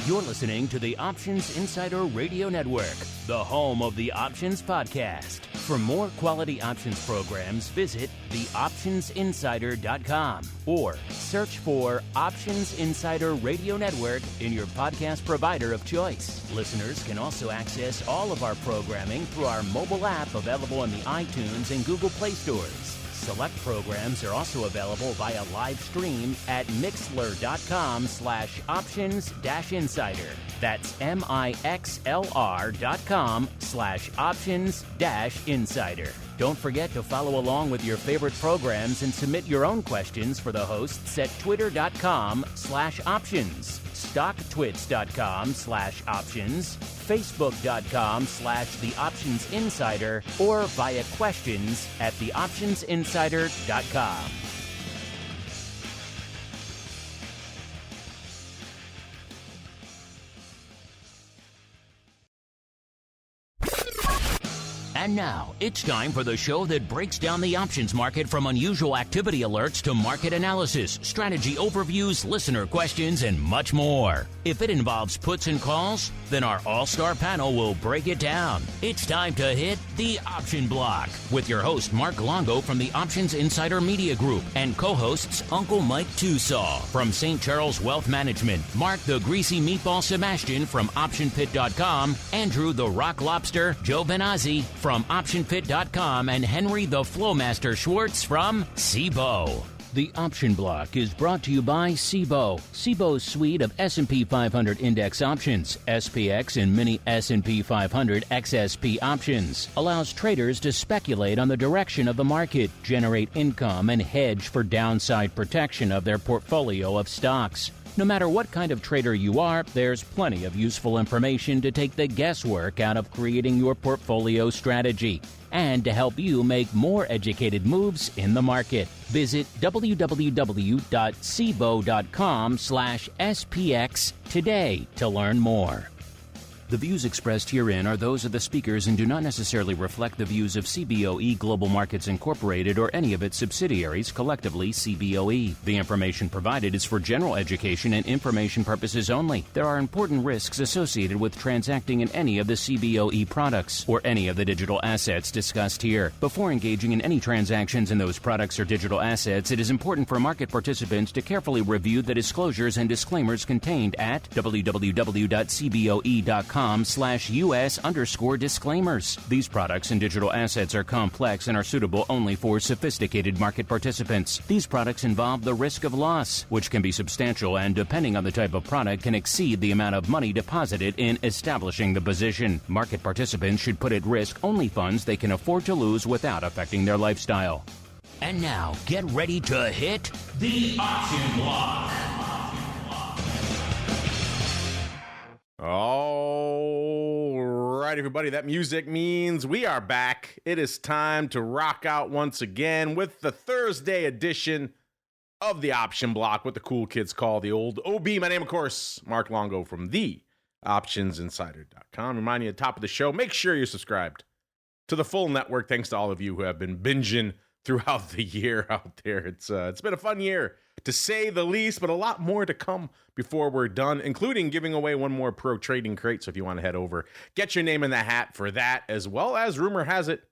You're listening to the Options Insider Radio Network, the home of the Options Podcast. For more quality options programs, visit theoptionsinsider.com or search for Options Insider Radio Network in your podcast provider of choice. Listeners can also access all of our programming through our mobile app available in the iTunes and Google Play stores. Select programs are also available via live stream at mixlr.com/options-insider. That's mixlr.com/options-insider. Don't forget to follow along with your favorite programs and submit your own questions for the hosts at twitter.com/options, stocktwits.com/options, facebook.com/theoptionsinsider, or via questions at theoptionsinsider.com. And now, it's time for the show that breaks down the options market from unusual activity alerts to market analysis, strategy overviews, listener questions, and much more. If it involves puts and calls, then our all-star panel will break it down. It's time to hit the Option Block with your host, Mark Longo from the Options Insider Media Group, and co-hosts Uncle Mike Tosaw from St. Charles Wealth Management, Mark the Greasy Meatball Sebastian from OptionPit.com, Andrew the Rock Lobster Giovinazzi from OptionPit.com, and Henry the Flowmaster Schwartz from Cboe. The Option Block is brought to you by Cboe. Cboe's suite of S&P 500 index options, SPX and mini S&P 500 XSP options, allows traders to speculate on the direction of the market, generate income, and hedge for downside protection of their portfolio of stocks. No matter what kind of trader you are, there's plenty of useful information to take the guesswork out of creating your portfolio strategy and to help you make more educated moves in the market. Visit www.cboe.com/SPX today to learn more. The views expressed herein are those of the speakers and do not necessarily reflect the views of Cboe Global Markets Incorporated or any of its subsidiaries, collectively Cboe. The information provided is for general education and information purposes only. There are important risks associated with transacting in any of the Cboe products or any of the digital assets discussed here. Before engaging in any transactions in those products or digital assets, it is important for market participants to carefully review the disclosures and disclaimers contained at www.cboe.com/US_disclaimers. These products and digital assets are complex and are suitable only for sophisticated market participants. These products involve the risk of loss, which can be substantial and, depending on the type of product, can exceed the amount of money deposited in establishing the position. Market participants should put at risk only funds they can afford to lose without affecting their lifestyle. And now, get ready to hit the Option Block. All right, everybody, that music means we are back. It is time to rock out once again with the Thursday edition of the Option Block, what the cool kids call the old OB. My name, of course, Mark Longo from the OptionsInsider.com. Remind you at the top of the show, make sure you're subscribed to the full network. Thanks to all of you who have been binging throughout the year out there. It's been a fun year, to say the least, but a lot more to come before we're done, including giving away one more Pro Trading Crate. So if you want to head over, get your name in the hat for that, as well as, rumor has it,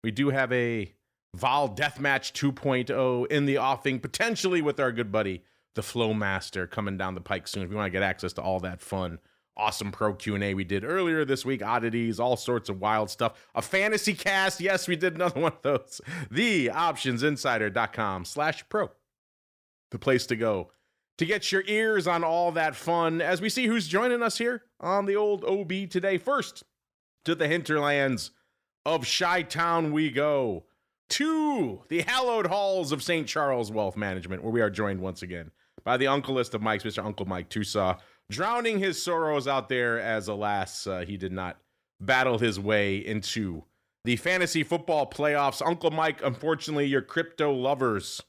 we do have a Vol Deathmatch 2.0 in the offing, potentially with our good buddy, the Flowmaster, coming down the pike soon. If you want to get access to all that fun, awesome Pro Q&A we did earlier this week, oddities, all sorts of wild stuff. A fantasy cast, yes, we did another one of those. The OptionsInsider.com/pro. The place to go to get your ears on all that fun as we see who's joining us here on the old OB today. First, to the hinterlands of Chi-Town we go, to the hallowed halls of St. Charles Wealth Management, where we are joined once again by the uncleest of Mikes, Mr. Uncle Mike Tosaw, drowning his sorrows out there as, alas, he did not battle his way into the fantasy football playoffs. Uncle Mike, unfortunately, your crypto lovers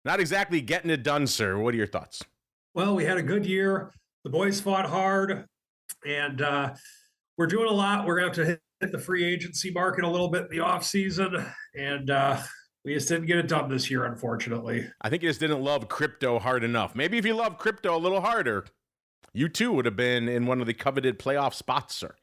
not exactly getting it done, sir. What are your thoughts? Well, we had a good year. The boys fought hard, and we're doing a lot. We're going to have to hit the free agency market a little bit in the offseason, and we just didn't get it done this year, unfortunately. I think you just didn't love crypto hard enough. Maybe if you love crypto a little harder, you too would have been in one of the coveted playoff spots, sir.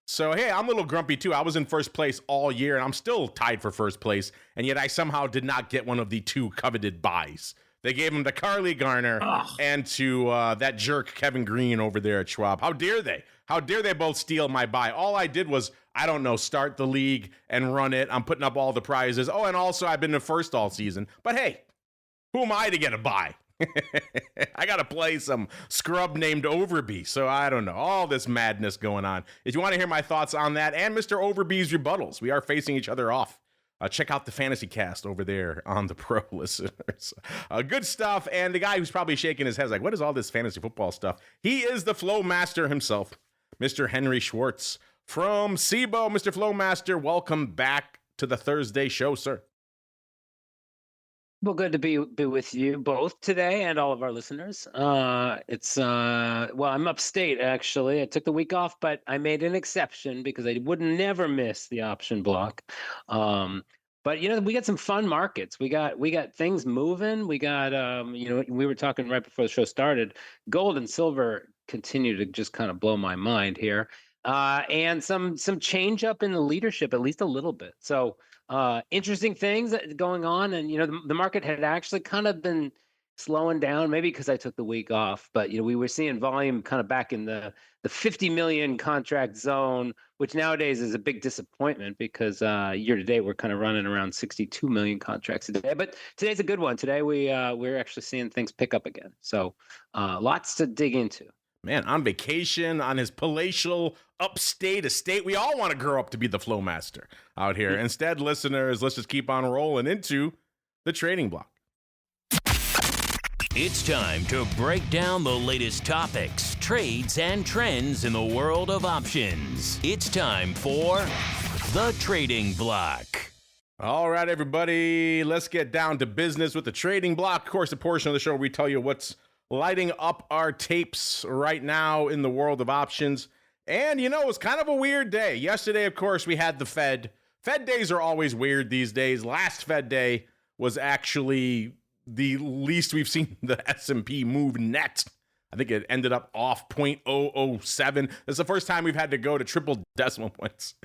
So, hey, I'm a little grumpy too. I was in first place all year, and I'm still tied for first place, and yet I somehow did not get one of the 2 coveted buys. They gave him to Carly Garner and to that jerk Kevin Green over there at Schwab. How dare they? How dare they both steal my buy? All I did was, I don't know, start the league and run it. I'm putting up all the prizes. Oh, and also I've been the first all season. But hey, who am I to get a buy? I got to play some scrub named Overby. So I don't know. All this madness going on. If you want to hear my thoughts on that and Mr. Overby's rebuttals, we are facing each other off. Check out the Fantasy Cast over there on the Pro listeners. Good stuff. And the guy who's probably shaking his head like, what is all this fantasy football stuff? He is the Flowmaster himself, Mr. Henry Schwartz from Cboe. Mr. Flowmaster, welcome back to the Thursday show, sir. Well, good to be with you both today and all of our listeners. Well, I'm upstate actually. I took the week off, but I made an exception because I would never miss the option block. But we got some fun markets. We got things moving. We got we were talking right before the show started. Gold and silver continue to just kind of blow my mind here, and some change up in the leadership, at least a little bit. So. Interesting things going on, and the market had actually kind of been slowing down, maybe because I took the week off, but we were seeing volume kind of back in the 50 million contract zone, which nowadays is a big disappointment because year to date we're kind of running around 62 million contracts a day. But today's a good one. Today we're actually seeing things pick up again, so lots to dig into. Man, on vacation, on his palatial upstate estate. We all want to grow up to be the Flowmaster out here. Instead, listeners, let's just keep on rolling into the trading block. It's time to break down the latest topics, trades, and trends in the world of options. It's time for the trading block. All right, everybody, let's get down to business with the trading block. Of course, a portion of the show where we tell you what's lighting up our tapes right now in the world of options. And, it was kind of a weird day. Yesterday, of course, we had the Fed. Fed days are always weird these days. Last Fed day was actually the least we've seen the S&P move net. I think it ended up off 0.007. It's the first time we've had to go to triple decimal points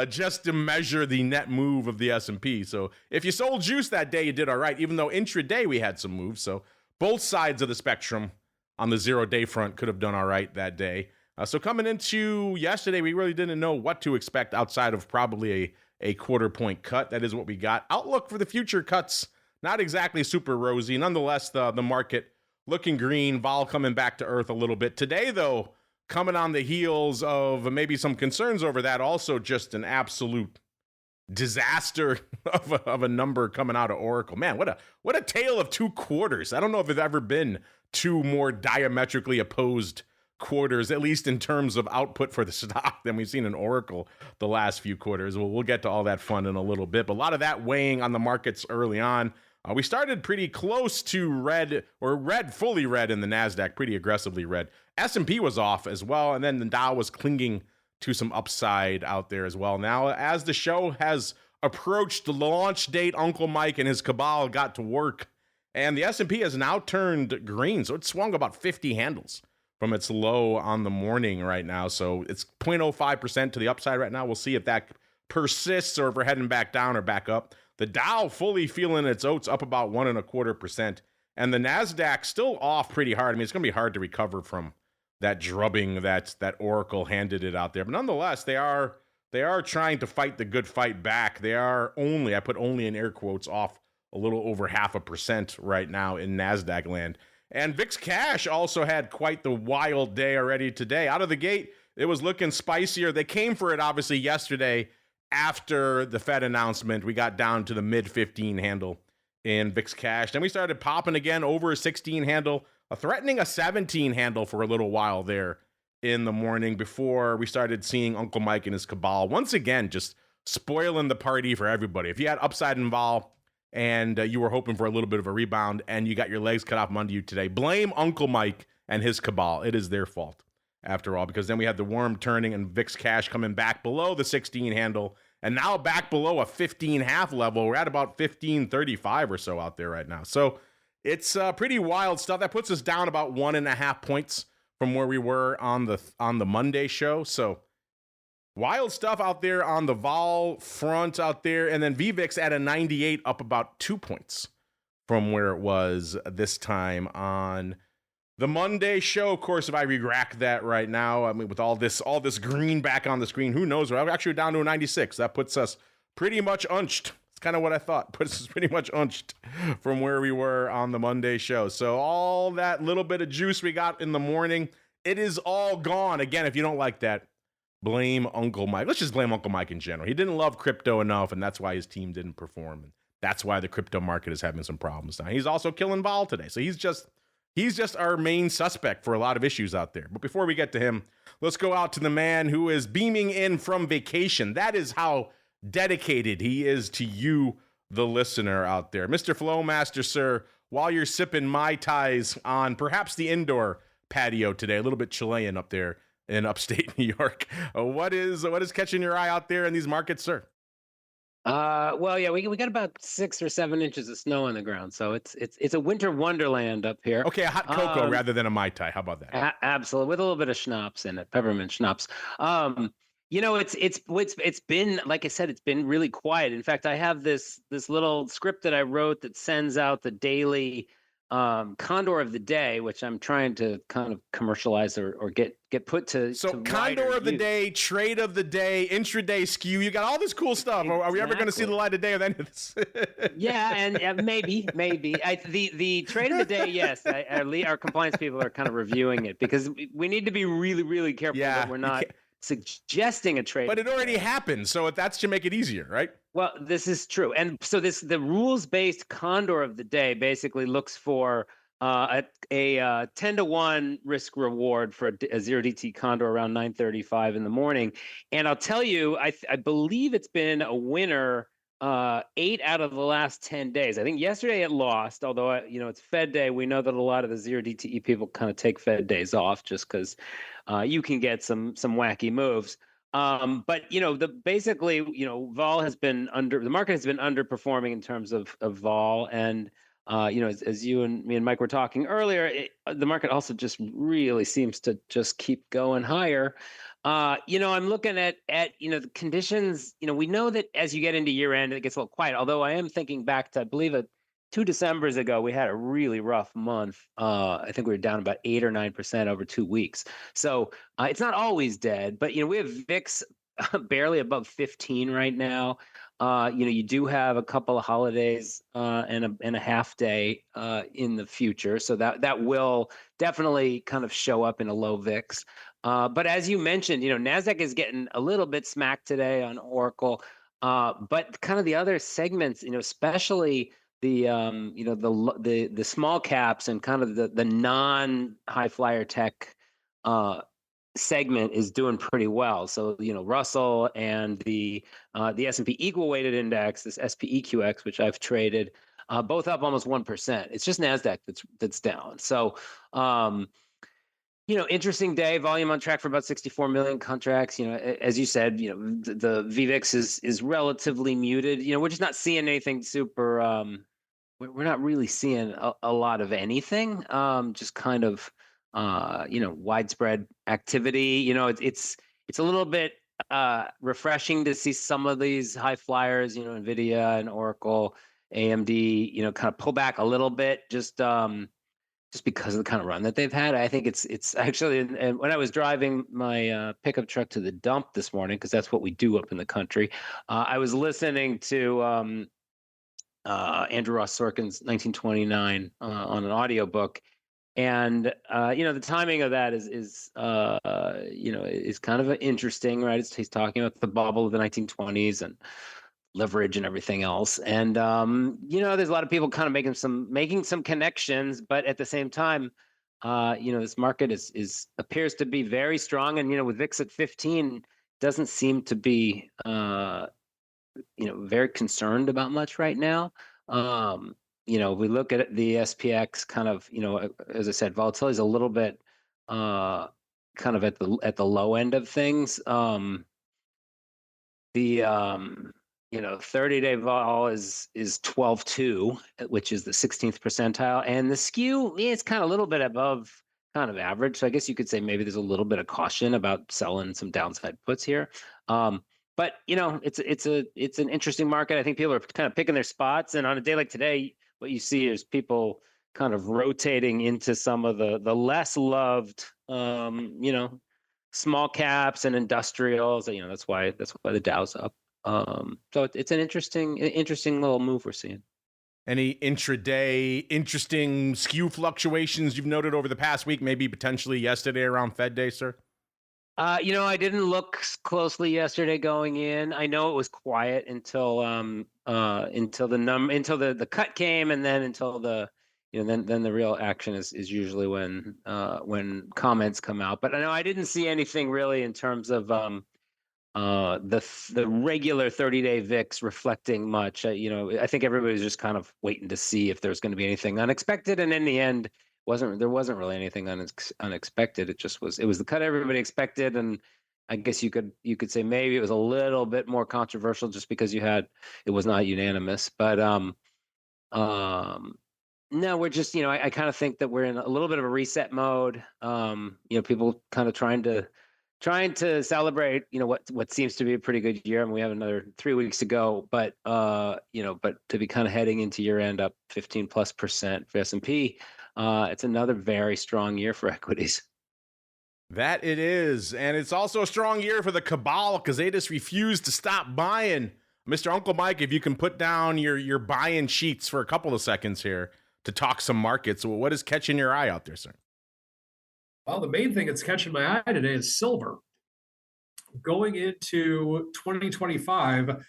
just to measure the net move of the S&P. So if you sold juice that day, you did all right, even though intraday we had some moves. So both sides of the spectrum on the 0-day front could have done all right that day. So coming into yesterday, we really didn't know what to expect outside of probably a quarter point cut. That is what we got. Outlook for the future cuts, not exactly super rosy. Nonetheless, the market looking green, vol coming back to earth a little bit. Today, though, coming on the heels of maybe some concerns over that, also just an absolute disaster of a number coming out of Oracle. Man, what a tale of 2 quarters. I don't know if there's ever been 2 more diametrically opposed quarters, at least in terms of output for the stock, than we've seen in Oracle the last few quarters. We'll get to all that fun in a little bit, but a lot of that weighing on the markets early on. We started pretty close to red, fully red in the NASDAQ, pretty aggressively red. S&P was off as well, and then the Dow was clinging to some upside out there as well. Now, as the show has approached the launch date, Uncle Mike and his cabal got to work, and the S&P has now turned green, so it swung about 50 handles from its low on the morning right now. So it's 0.05% to the upside right now. We'll see if that persists or if we're heading back down or back up. The Dow fully feeling its oats, up about 1.25%, and the NASDAQ still off pretty hard. I mean, it's going to be hard to recover from that drubbing that Oracle handed it out there. But nonetheless, they are trying to fight the good fight back. They are only, I put only in air quotes, off a little over 0.5% right now in NASDAQ land. And VIX Cash also had quite the wild day already today. Out of the gate, it was looking spicier. They came for it, obviously, yesterday after the Fed announcement. We got down to the mid-15 handle in VIX Cash. Then we started popping again over a 16 handle, threatening a 17 handle for a little while there in the morning before we started seeing Uncle Mike and his cabal once again just spoiling the party for everybody. If you had upside in vol and you were hoping for a little bit of a rebound and you got your legs cut off from under you today, blame Uncle Mike and his cabal. It is their fault after all, because then we had the worm turning and VIX Cash coming back below the 16 handle and now back below a 15 half level. We're at about 15.35 or so out there right now. So it's pretty wild stuff. That puts us down about 1.5 points from where we were on the Monday show. So wild stuff out there on the vol front out there. And then VVIX at a 98, up about 2 points from where it was this time on the Monday show. Of course, if I re-rack that right now, I mean, with all this green back on the screen, who knows? We're actually down to a 96. That puts us pretty much unched. It's kind of what I thought. Puts us pretty much unched from where we were on the Monday show. So all that little bit of juice we got in the morning, it is all gone. Again, if you don't like that, blame Uncle Mike. Let's just blame Uncle Mike in general. He didn't love crypto enough, and that's why his team didn't perform. And that's why the crypto market is having some problems now. He's also killing vol today. So he's just our main suspect for a lot of issues out there. But before we get to him, let's go out to the man who is beaming in from vacation. That is how dedicated he is to you, the listener out there. Mr. Flowmaster, sir, while you're sipping Mai Tais on perhaps the indoor patio today, a little bit Chilean up there in upstate New York. What is catching your eye out there in these markets, sir? Well, yeah, we got about 6 or 7 inches of snow on the ground, so it's a winter wonderland up here. Okay, a hot cocoa rather than a Mai Tai. How about that? Absolutely, with a little bit of schnapps in it, peppermint schnapps. It's been, like I said, it's been really quiet. In fact, I have this little script that I wrote that sends out the daily Condor of the Day, which I'm trying to kind of commercialize or get put to. So to Condor of the use. Day, trade of the day, intraday skew. You got all this cool stuff. Exactly. Are we ever going to see the light of day of any of this? Yeah, and maybe. The trade of the day, yes. Our compliance people are kind of reviewing it because we need to be really, really careful that we're not suggesting a trade. But it already happened, so that should make it easier, right? Well, this is true. And so the rules-based Condor of the Day basically looks for a 10-to-1 risk reward for a 0DT Condor around 9:35 in the morning. And I'll tell you, I believe it's been a winner 8 out of the last 10 days. I think yesterday it lost, although it's Fed day. We know that a lot of the 0DTE people kind of take Fed days off just because you can get some wacky moves. But basically, vol has been the market has been underperforming in terms of vol, and as you and me and Mike were talking earlier, the market also just really seems to just keep going higher. I'm looking at the conditions. We know that as you get into year end, it gets a little quiet. Although I am thinking back to, I believe, 2 Decembers ago, we had a really rough month. I think we were down about 8 or 9% over 2 weeks. So it's not always dead, but we have VIX barely above 15 right now. You do have a couple of holidays and a half day in the future, so that will definitely kind of show up in a low VIX. But as you mentioned, Nasdaq is getting a little bit smacked today on Oracle, but kind of the other segments, especially the small caps and kind of the non high flyer tech segment is doing pretty well. So Russell and the S&P equal weighted index, this SPEQX, which I've traded, both up almost 1%. It's just Nasdaq that's down. So interesting day. Volume on track for about 64 million contracts. As you said, the VVIX is relatively muted. We're just not seeing anything super. We're not really seeing a lot of anything. Just kind of widespread activity. It's a little bit refreshing to see some of these high flyers. Nvidia and Oracle, AMD. Kind of pull back a little bit. Just because of the kind of run that they've had. I think it's actually, and when I was driving my pickup truck to the dump this morning, because that's what we do up in the country, I was listening to Andrew Ross Sorkin's 1929 on an audiobook. And the timing of that is kind of interesting, right? He's talking about the bubble of the 1920s and leverage and everything else. And there's a lot of people kind of making some connections, but at the same time, this market appears to be very strong. And with VIX at 15, doesn't seem to be very concerned about much right now. If we look at the SPX, kind of, as I said, volatility is a little bit kind of at the low end of things. The 30-day vol is 12.2, which is the 16th percentile, and the skew is kind of a little bit above kind of average. So I guess you could say maybe there's a little bit of caution about selling some downside puts here. But it's an interesting market. I think people are kind of picking their spots, and on a day like today, what you see is people kind of rotating into some of the less loved, small caps and industrials. That's why the Dow's up. So it's an interesting little move we're seeing. Any intraday interesting skew fluctuations you've noted over the past week, maybe potentially yesterday around Fed Day, sir? I didn't look closely yesterday going in. I know it was quiet until the cut came, and then until then the real action is usually when comments come out. But I know I didn't see anything really in terms of the regular 30-day VIX reflecting much. I think everybody was just kind of waiting to see if there's going to be anything unexpected, and in the end, there wasn't really anything unexpected. It was the cut everybody expected, and I guess you could say maybe it was a little bit more controversial just because it was not unanimous. But no, we're just I kind of think that we're in a little bit of a reset mode. People kind of trying to celebrate what seems to be a pretty good year, and we have another 3 weeks to go. But but to be kind of heading into year end up 15+% for S&P. It's another very strong year for equities. That it is. And it's also a strong year for the cabal because they just refuse to stop buying. Mr. Uncle Mike, if you can put down your buying sheets for a couple of seconds here to talk some markets, what is catching your eye out there, sir? Well, the main thing that's catching my eye today is silver. Going into 2025,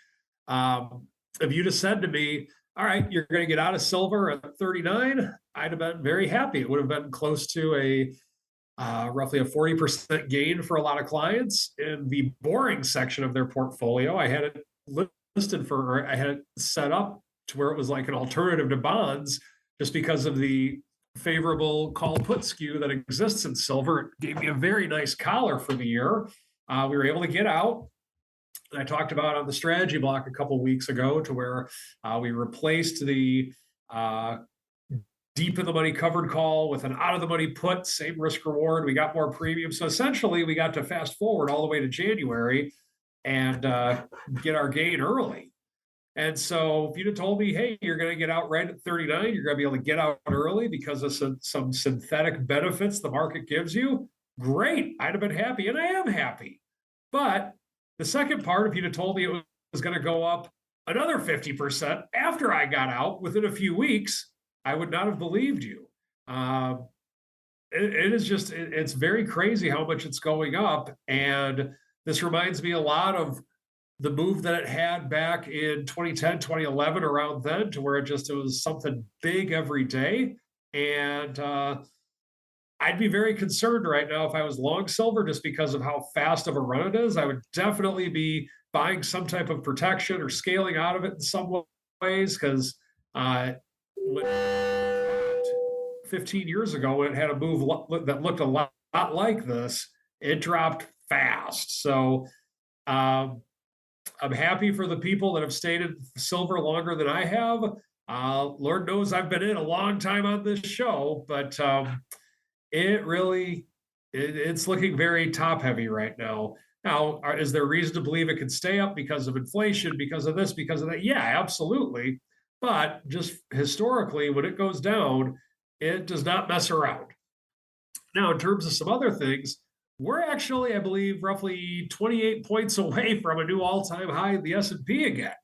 if you'd have said to me, all right, you're going to get out of silver at 39, I'd have been very happy. It would have been close to roughly a 40% gain for a lot of clients. In the boring section of their portfolio, I had it I had it set up to where it was like an alternative to bonds just because of the favorable call put skew that exists in silver. It gave me a very nice collar for the year. We were able to get out. I talked about on the strategy block a couple of weeks ago to where we replaced the deep in the money covered call with an out of the money put, same risk reward. We got more premium. So essentially we got to fast forward all the way to January and get our gain early. And so if you'd have told me, hey, you're going to get out right at 39, you're going to be able to get out early because of some synthetic benefits the market gives you, great. I'd have been happy, and I am happy. But the second part, if you'd have told me it was going to go up another 50% after I got out within a few weeks, I would not have believed you. It's very crazy how much it's going up. And this reminds me a lot of the move that it had back in 2010, 2011, around then, to where it was something big every day. And I'd be very concerned right now if I was long silver just because of how fast of a run it is. I would definitely be buying some type of protection or scaling out of it in some ways because 15 years ago, when it had a move that looked a lot like this, it dropped fast. So I'm happy for the people that have stayed in silver longer than I have. Lord knows I've been in a long time on this show, but it's looking very top heavy right now. Now, is there reason to believe it could stay up because of inflation, because of this, because of that? Yeah, absolutely. But just historically, when it goes down, it does not mess around. Now, in terms of some other things, we're actually, I believe, roughly 28 points away from a new all-time high in the S&P again.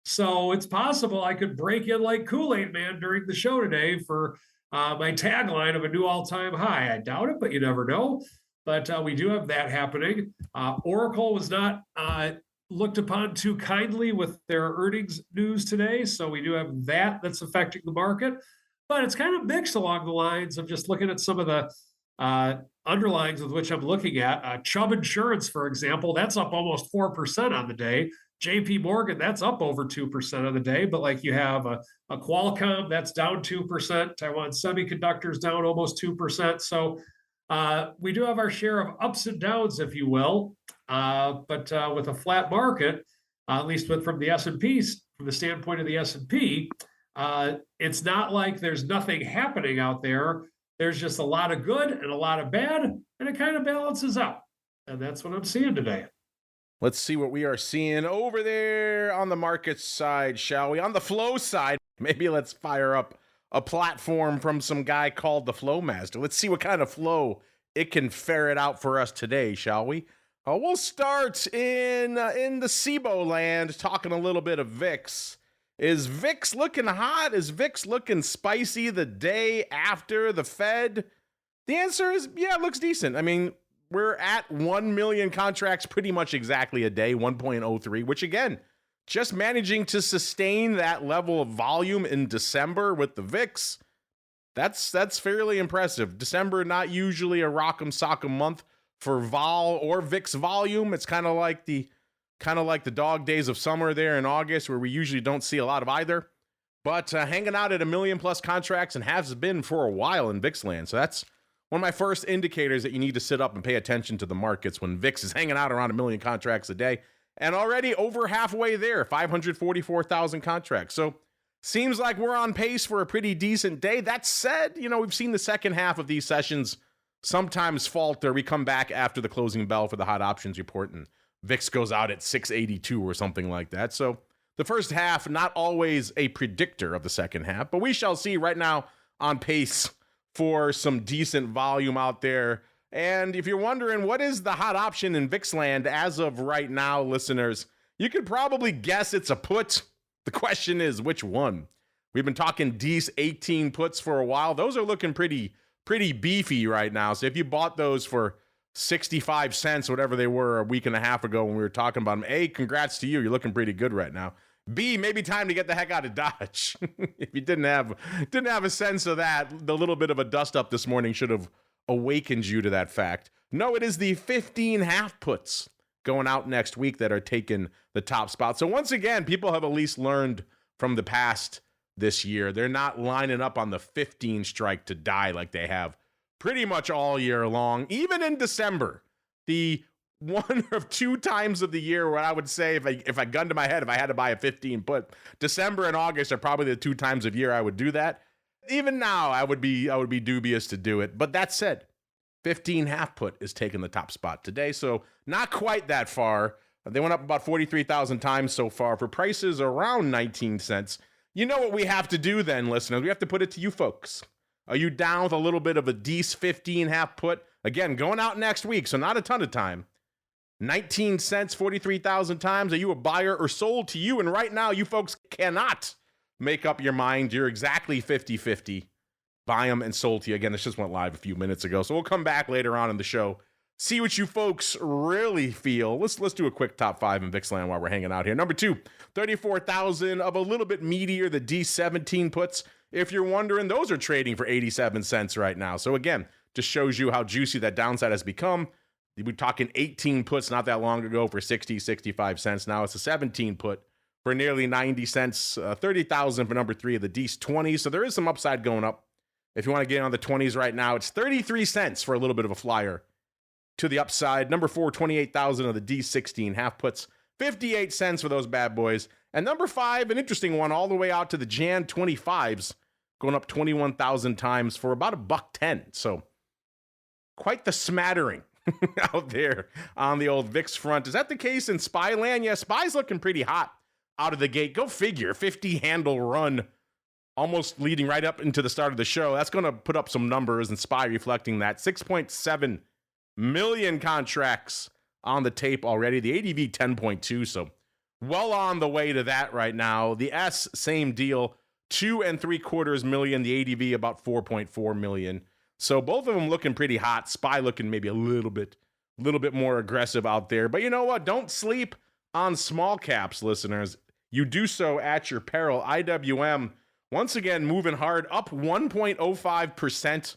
So it's possible I could break in like Kool-Aid Man during the show today for my tagline of a new all-time high. I doubt it, but you never know. But we do have that happening. Oracle was not looked upon too kindly with their earnings news today. So we do have that's affecting the market. But it's kind of mixed along the lines of just looking at some of the underlyings with which I'm looking at. Chubb Insurance, for example, that's up almost 4% on the day. JP Morgan, that's up over 2% on the day. But like you have a Qualcomm, that's down 2%. Taiwan Semiconductors down almost 2%. So we do have our share of ups and downs, if you will. But with a flat market, at least from the S&P, from the standpoint of the S&P, it's not like there's nothing happening out there. There's just a lot of good and a lot of bad, and it kind of balances out. And that's what I'm seeing today. Let's see what we are seeing over there on the market side, shall we? On the flow side, maybe let's fire up a platform from some guy called the Flowmaster. Let's see what kind of flow it can ferret out for us today, shall we? We'll start in the Cboe land, talking a little bit of VIX. Is VIX looking hot? Is VIX looking spicy the day after the Fed? The answer is, yeah, it looks decent. I mean, we're at 1 million contracts pretty much exactly a day, 1.03, which again, just managing to sustain that level of volume in December with the VIX, that's fairly impressive. December, not usually a rock'em sock'em month for vol or VIX volume. It's kind of like the dog days of summer there in August, where we usually don't see a lot of either. But hanging out at 1 million plus contracts and has been for a while in VIX land. So that's one of my first indicators that you need to sit up and pay attention to the markets when VIX is hanging out around 1 million contracts a day. And already over halfway there, 544,000 contracts. So seems like we're on pace for a pretty decent day. That said, we've seen the second half of these sessions sometimes falter. We come back after the closing bell for the hot options report, and VIX goes out at 682 or something like that. So the first half, not always a predictor of the second half, but we shall see. Right now on pace for some decent volume out there. And if you're wondering what is the hot option in VIX land as of right now, listeners, you could probably guess it's a put. The question is, which one? We've been talking D's 18 puts for a while. Those are looking pretty beefy right now. So if you bought those for 65 cents, whatever they were a week and a half ago when we were talking about them, A, congrats to you. You're looking pretty good right now. B, maybe time to get the heck out of Dodge. If you didn't have a sense of that, the little bit of a dust up this morning should have awakened you to that fact. No, it is the 15 half puts going out next week that are taking the top spot. So once again, people have at least learned from the past this year. They're not lining up on the 15 strike to die like they have pretty much all year long. Even in December, the one of two times of the year where I would say if I gun to my head, if I had to buy a 15 put, December and August are probably the two times of year I would do that. Even now, I would be dubious to do it. But that said, 15 half put is taking the top spot today. So not quite that far. They went up about 43,000 times so far for prices around 19 cents. You know what we have to do then, listeners? We have to put it to you folks. Are you down with a little bit of a D's 15 half put? Again, going out next week, so not a ton of time. 19 cents, 43,000 times. Are you a buyer or sold to you? And right now, you folks cannot make up your mind. You're exactly 50-50. Buy them and sold to you. Again, this just went live a few minutes ago. So we'll come back later on in the show. See what you folks really feel. Let's do a quick top five in VIX land while we're hanging out here. Number 2, 34,000 of a little bit meatier, the D17 puts. If you're wondering, those are trading for 87 cents right now. So again, just shows you how juicy that downside has become. We're talking 18 puts not that long ago for 60, 65 cents. Now it's a 17 put for nearly 90 cents. 30,000 for number 3 of the D20. So there is some upside going up. If you want to get on the 20s right now, it's 33 cents for a little bit of a flyer to the upside. Number 4, 28,000 of the D16 half puts, 58 cents for those bad boys. And number 5, an interesting one, all the way out to the Jan 25s, going up 21,000 times for about $1.10. So quite the smattering out there on the old VIX front. Is that the case in SPY land? Yeah, SPY's looking pretty hot out of the gate. Go figure, 50 handle run, almost leading right up into the start of the show. That's going to put up some numbers, and SPY reflecting that. 6.7 million contracts on the tape already. The ADV 10.2, so well on the way to that right now. The S, same deal, 2.75 million. The ADV about 4.4 million. So both of them looking pretty hot. SPY looking maybe a little bit more aggressive out there. But you know what? Don't sleep on small caps, listeners. You do so at your peril. IWM, once again, moving hard, up 1.05%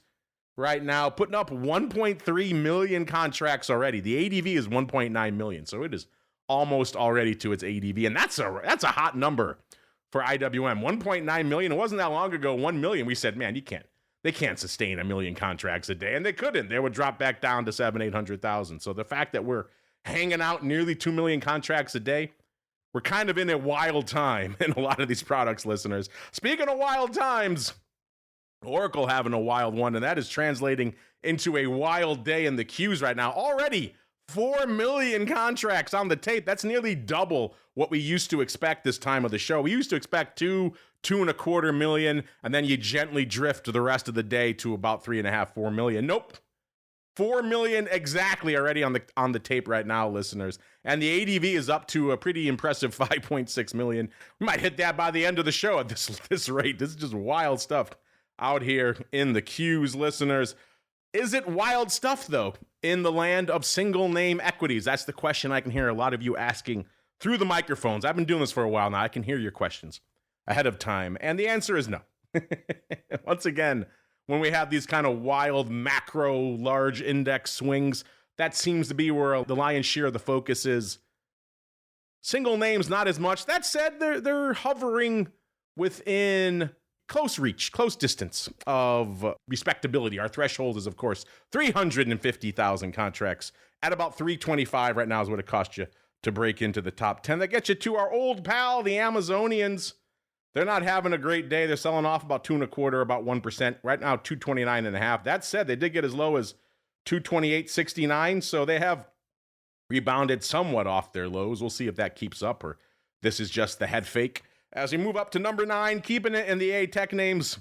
right now, putting up 1.3 million contracts already. The ADV is 1.9 million, so it is almost already to its ADV, and that's a hot number for IWM. 1.9 million. It wasn't that long ago, 1 million. We said, man, they can't sustain 1 million contracts a day, and they couldn't. They would drop back down to 700,000-800,000. So the fact that we're hanging out nearly 2 million contracts a day, we're kind of in a wild time in a lot of these products, listeners. Speaking of wild times, Oracle having a wild one, and that is translating into a wild day in the queues right now. Already 4 million contracts on the tape. That's nearly double what we used to expect this time of the show. We used to expect 2.25 million, and then you gently drift the rest of the day to about 3.5, 4 million. Nope. 4 million exactly already on the tape right now, listeners. And the ADV is up to a pretty impressive 5.6 million. We might hit that by the end of the show at this rate. This is just wild stuff out here in the queues, listeners. Is it wild stuff, though, in the land of single name equities? That's the question I can hear a lot of you asking through the microphones. I've been doing this for a while now. I can hear your questions ahead of time. And the answer is no. Once again, when we have these kind of wild macro large index swings, that seems to be where the lion's share of the focus is. Single names, not as much. That said, they're hovering within close reach, close distance of respectability. Our threshold is, of course, 350,000 contracts at about 325 right now is what it cost you to break into the top 10. That gets you to our old pal, the Amazonians. They're not having a great day. They're selling off about 2.25, about 1%. Right now, 229.5. That said, they did get as low as 228.69, so they have rebounded somewhat off their lows. We'll see if that keeps up or this is just the head fake. As we move up to number 9, keeping it in the A tech names,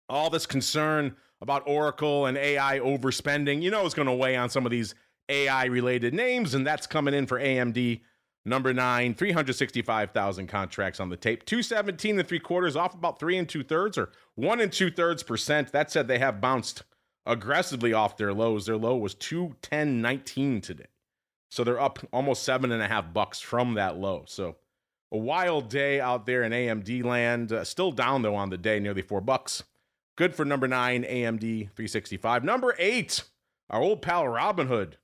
all this concern about Oracle and AI overspending, you know, it's going to weigh on some of these AI-related names, and that's coming in for AMD. Number 9, 365,000 contracts on the tape. 217.75 off about 3 2/3 or 1 2/3%. That said, they have bounced aggressively off their lows. Their low was 210.19 today. So they're up almost $7.50 from that low. So a wild day out there in AMD land. Still down, though, on the day, nearly $4. Good for number 9, AMD 365. Number 8, our old pal Robinhood.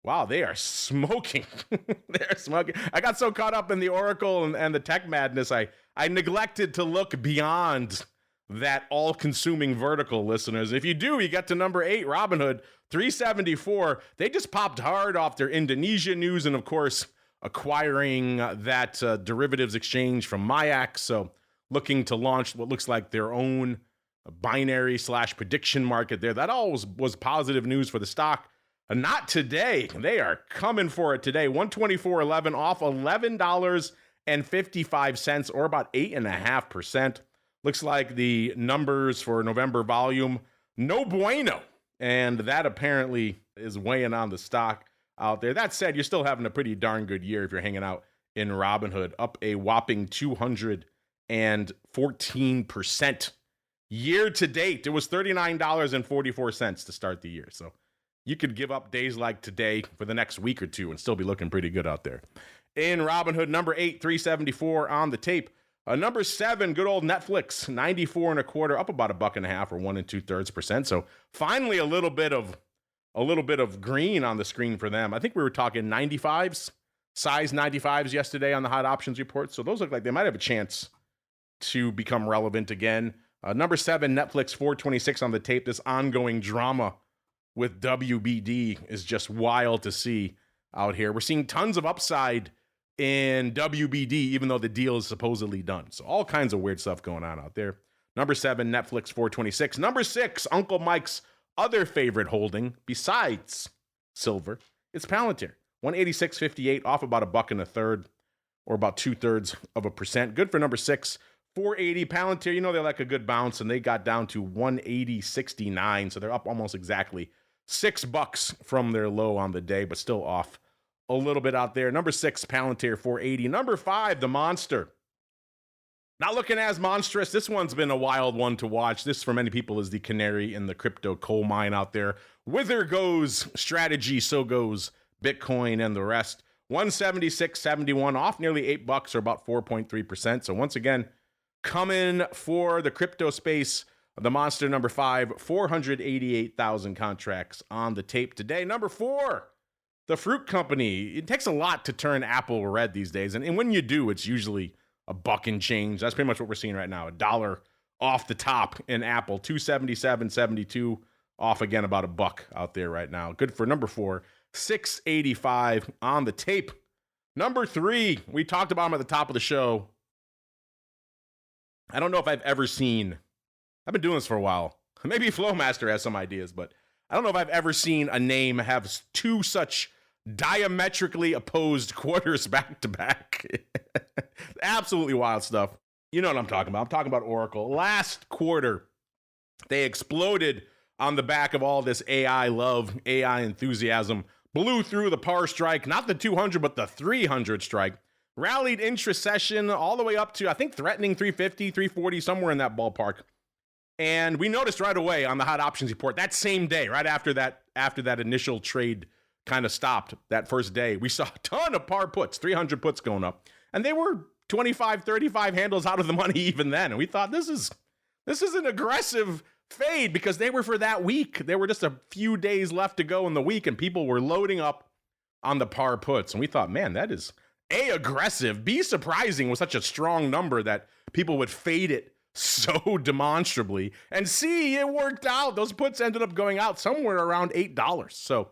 Wow, they are smoking. They're smoking. I got so caught up in the Oracle and the tech madness, I neglected to look beyond that all-consuming vertical, listeners. If you do, you get to number 8, Robinhood, 374. They just popped hard off their Indonesia news and, of course, acquiring that derivatives exchange from MAG. So looking to launch what looks like their own binary/prediction market there. That all was positive news for the stock. Not today. They are coming for it today. 124.11 off $11.55 or about 8.5%. Looks like the numbers for November volume, no bueno. And that apparently is weighing on the stock out there. That said, you're still having a pretty darn good year if you're hanging out in Robinhood, up a whopping 214%. Year to date, it was $39.44 to start the year. So you could give up days like today for the next week or two and still be looking pretty good out there. In Robinhood, number 8, 374 on the tape. Number 7, good old Netflix, 94.25, up about $1.50 or 1 2/3%. So finally a little bit of green on the screen for them. I think we were talking 95s, size 95s yesterday on the hot options report. So those look like they might have a chance to become relevant again. Number 7, Netflix, 426 on the tape. This ongoing drama with WBD is just wild to see out here. We're seeing tons of upside in WBD, even though the deal is supposedly done. So all kinds of weird stuff going on out there. Number 7, Netflix, 426. Number 6, Uncle Mike's other favorite holding besides silver, it's Palantir. 186.58 off about $1.33 or about 2/3%. Good for number 6. 480 Palantir, you know they like a good bounce, and they got down to 180.69, so they're up almost exactly $6 from their low on the day, but still off a little bit out there. Number 6, Palantir, 480. Number 5, the Monster. Not looking as monstrous. This one's been a wild one to watch. This, for many people, is the canary in the crypto coal mine out there. Whither goes strategy, so goes Bitcoin and the rest. 176.71 off nearly $8 or about 4.3%. So once again, coming for the crypto space, the Monster, number 5, 488,000 contracts on the tape today. Number 4, the fruit company. It takes a lot to turn Apple red these days. And when you do, it's usually $1 and change. That's pretty much what we're seeing right now. $1 off the top in Apple. 277.72 off again, about $1 out there right now. Good for number 4, 685 on the tape. Number 3, we talked about him at the top of the show. I don't know if I've ever seen I've been doing this for a while. Maybe Flowmaster has some ideas, but I don't know if I've ever seen a name have two such diametrically opposed quarters back to back. Absolutely wild stuff. You know what I'm talking about. I'm talking about Oracle. Last quarter, they exploded on the back of all this AI love, AI enthusiasm, blew through the par strike, not the 200, but the 300 strike, rallied intra-session all the way up to, I think, threatening 350, 340, somewhere in that ballpark. And we noticed right away on the hot options report that same day, right after that initial trade kind of stopped that first day, we saw a ton of par puts, 300 puts going up. And they were 25, 35 handles out of the money even then. And we thought this is an aggressive fade because they were for that week. There were just a few days left to go in the week and people were loading up on the par puts. And we thought, man, that is A, aggressive, B, surprising with such a strong number that people would fade it so demonstrably, and C, it worked out. Those puts ended up going out somewhere around $8. So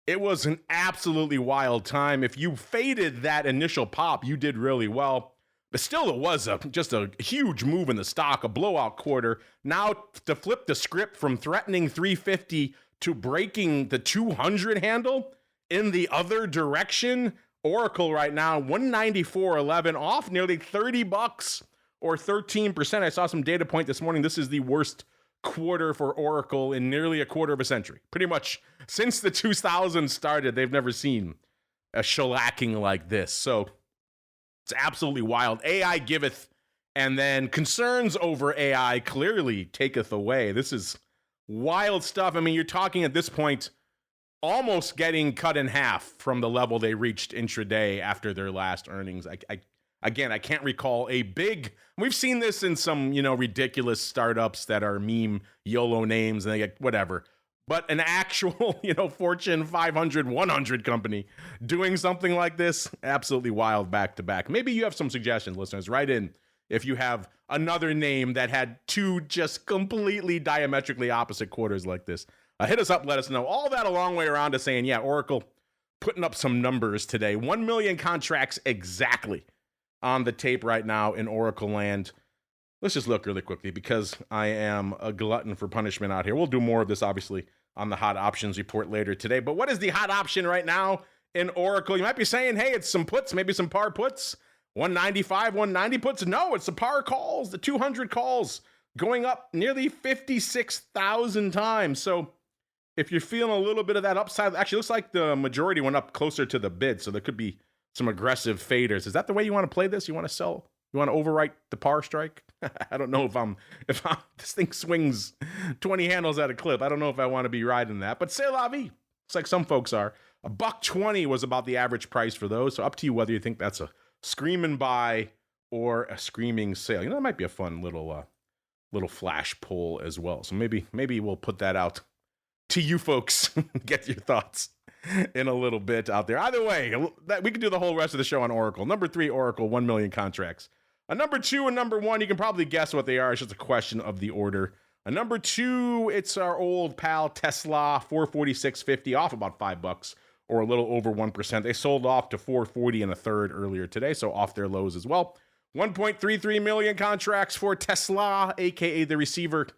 it was an absolutely wild time. If you faded that initial pop, you did really well. But still, it was just a huge move in the stock, a blowout quarter. Now to flip the script from threatening 350 to breaking the 200 handle in the other direction. Oracle right now, 194.11, off nearly $30 or 13%. I saw some data point this morning. This is the worst quarter for Oracle in nearly a quarter of a century. Pretty much since the 2000s started, they've never seen a shellacking like this. So it's absolutely wild. AI giveth, and then concerns over AI clearly taketh away. This is wild stuff. I mean, you're talking at this point almost getting cut in half from the level they reached intraday after their last earnings. Again, I can't recall a big, we've seen this in some, ridiculous startups that are meme YOLO names and they get whatever, but an actual, Fortune 500, 100 company doing something like this, absolutely wild back to back. Maybe you have some suggestions, listeners. Write in if you have another name that had two just completely diametrically opposite quarters like this. Hit us up, let us know. All that a long way around to saying, yeah, Oracle putting up some numbers today. 1 million contracts exactly on the tape right now in Oracle land. Let's just look really quickly because I am a glutton for punishment out here. We'll do more of this, obviously, on the hot options report later today. But what is the hot option right now in Oracle? You might be saying, hey, it's some puts, maybe some par puts. 195, 190 puts. No, it's the par calls, the 200 calls going up nearly 56,000 times. So if you're feeling a little bit of that upside, actually looks like the majority went up closer to the bid. So there could be some aggressive faders. Is that the way you want to play this? You want to sell? You want to overwrite the par strike? I don't know if this thing swings 20 handles at a clip. I don't know if I want to be riding that, but c'est la vie. It's like some folks are. $120 was about the average price for those. So up to you whether you think that's a screaming buy or a screaming sale. That might be a fun little flash poll as well. So maybe we'll put that out to you folks. Get your thoughts in a little bit out there. Either way, we can do the whole rest of the show on Oracle. Number 3, Oracle, 1 million contracts. A number 2 and number 1, you can probably guess what they are. It's just a question of the order. A number 2, it's our old pal Tesla, 446.50, off about $5 or a little over 1%. They sold off to 440 and a third earlier today, so off their lows as well. 1.33 million contracts for Tesla, aka the receiver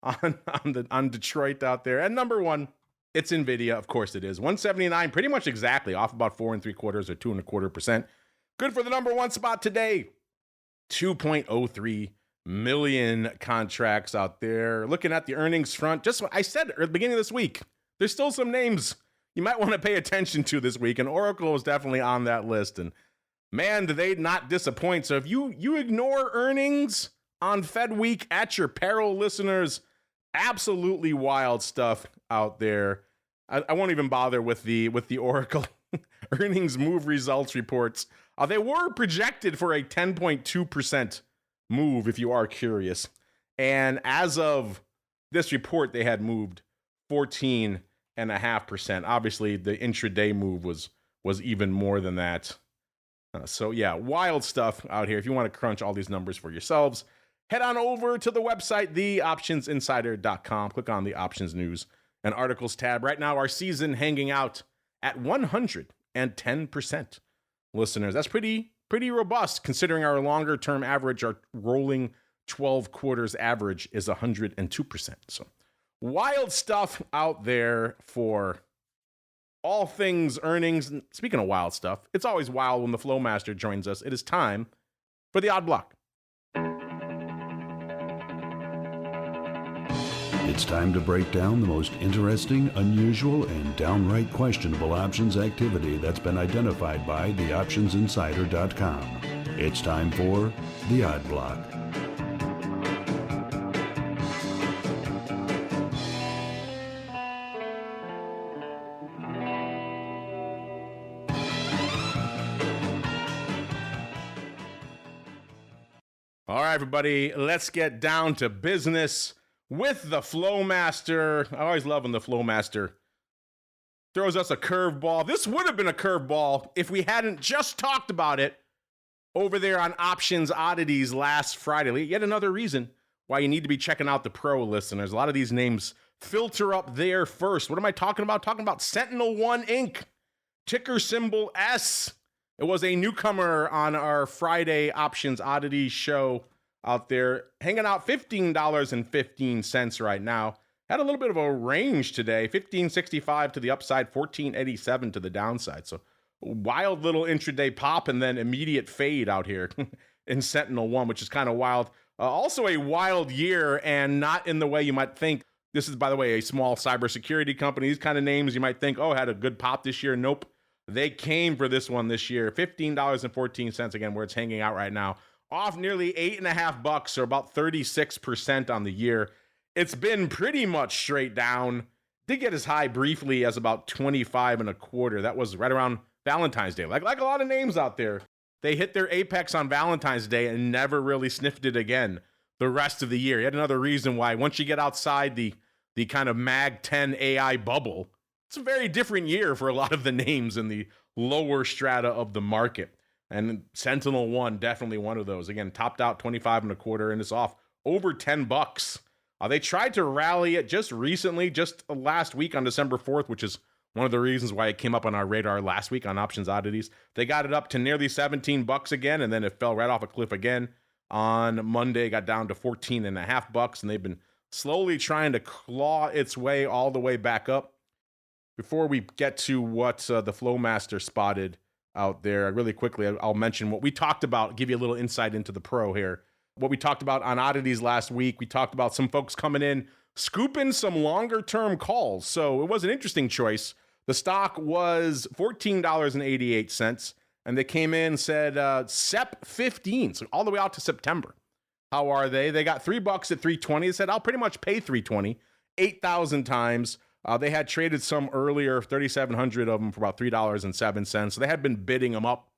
on Detroit out there. And number 1, it's NVIDIA, of course it is. 179, pretty much exactly, off about 4 3/4 or 2 1/4%. Good for the number 1 spot today. 2.03 million contracts out there. Looking at the earnings front, just what I said at the beginning of this week, there's still some names you might want to pay attention to this week, and Oracle is definitely on that list. And man, do they not disappoint. So if you ignore earnings on Fed Week at your peril, listeners, absolutely wild stuff out there. I won't even bother with the Oracle earnings move results reports. They were projected for a 10.2% move, if you are curious. And as of this report, they had moved 14.5%. Obviously, the intraday move was even more than that. So yeah, wild stuff out here. If you want to crunch all these numbers for yourselves, head on over to the website, theoptionsinsider.com. Click on the options news and articles tab. Right now, our season hanging out at 110%. Listeners, that's pretty robust considering our longer term average, our rolling 12 quarters average is 102%. So wild stuff out there for all things earnings. And speaking of wild stuff, it's always wild when the Flowmaster joins us. It is time for the Odd Block. It's time to break down the most interesting, unusual, and downright questionable options activity that's been identified by theoptionsinsider.com. It's time for the Odd Block. All right, everybody, let's get down to business with the Flowmaster. I always love when the Flowmaster throws us a curveball. This would have been a curveball if we hadn't just talked about it over there on Options Oddities last Friday. Yet another reason why you need to be checking out the pro, listeners. A lot of these names filter up there first. What am I talking about? Talking about Sentinel One Inc., ticker symbol S. It was a newcomer on our Friday Options Oddities show out there, hanging out $15.15 right now. Had a little bit of a range today, $15.65 to the upside, $14.87 to the downside. So wild little intraday pop and then immediate fade out here in Sentinel One, which is kind of wild. Also a wild year, and not in the way you might think. This is, by the way, a small cybersecurity company. These kind of names you might think, oh, had a good pop this year. Nope. They came for this one this year. $15.14 again, where it's hanging out right now. Off nearly $8.50, or about 36% on the year. It's been pretty much straight down. Did get as high briefly as about 25.25. That was right around Valentine's Day. Like a lot of names out there, they hit their apex on Valentine's Day and never really sniffed it again the rest of the year. Yet another reason why once you get outside the kind of MAG 10 AI bubble, it's a very different year for a lot of the names in the lower strata of the market. And Sentinel One, definitely one of those. Again, topped out 25.25 and it's off over $10. They tried to rally it just recently, just last week on December 4th, which is one of the reasons why it came up on our radar last week on Options Oddities. They got it up to nearly $17 again, and then it fell right off a cliff again. On Monday, got down to $14.50, and they've been slowly trying to claw its way all the way back up. Before we get to what the Flowmaster spotted out there, really quickly, I'll mention what we talked about, give you a little insight into the pro here. What we talked about on Oddities last week, we talked about some folks coming in, scooping some longer-term calls. So it was an interesting choice. The stock was $14.88, and they came in and said SEP 15, so all the way out to September. How are they? They got $3 at $3.20. They said, I'll pretty much pay $3.20, 8,000 times. They had traded some earlier, 3,700 of them for about $3.07. So they had been bidding them up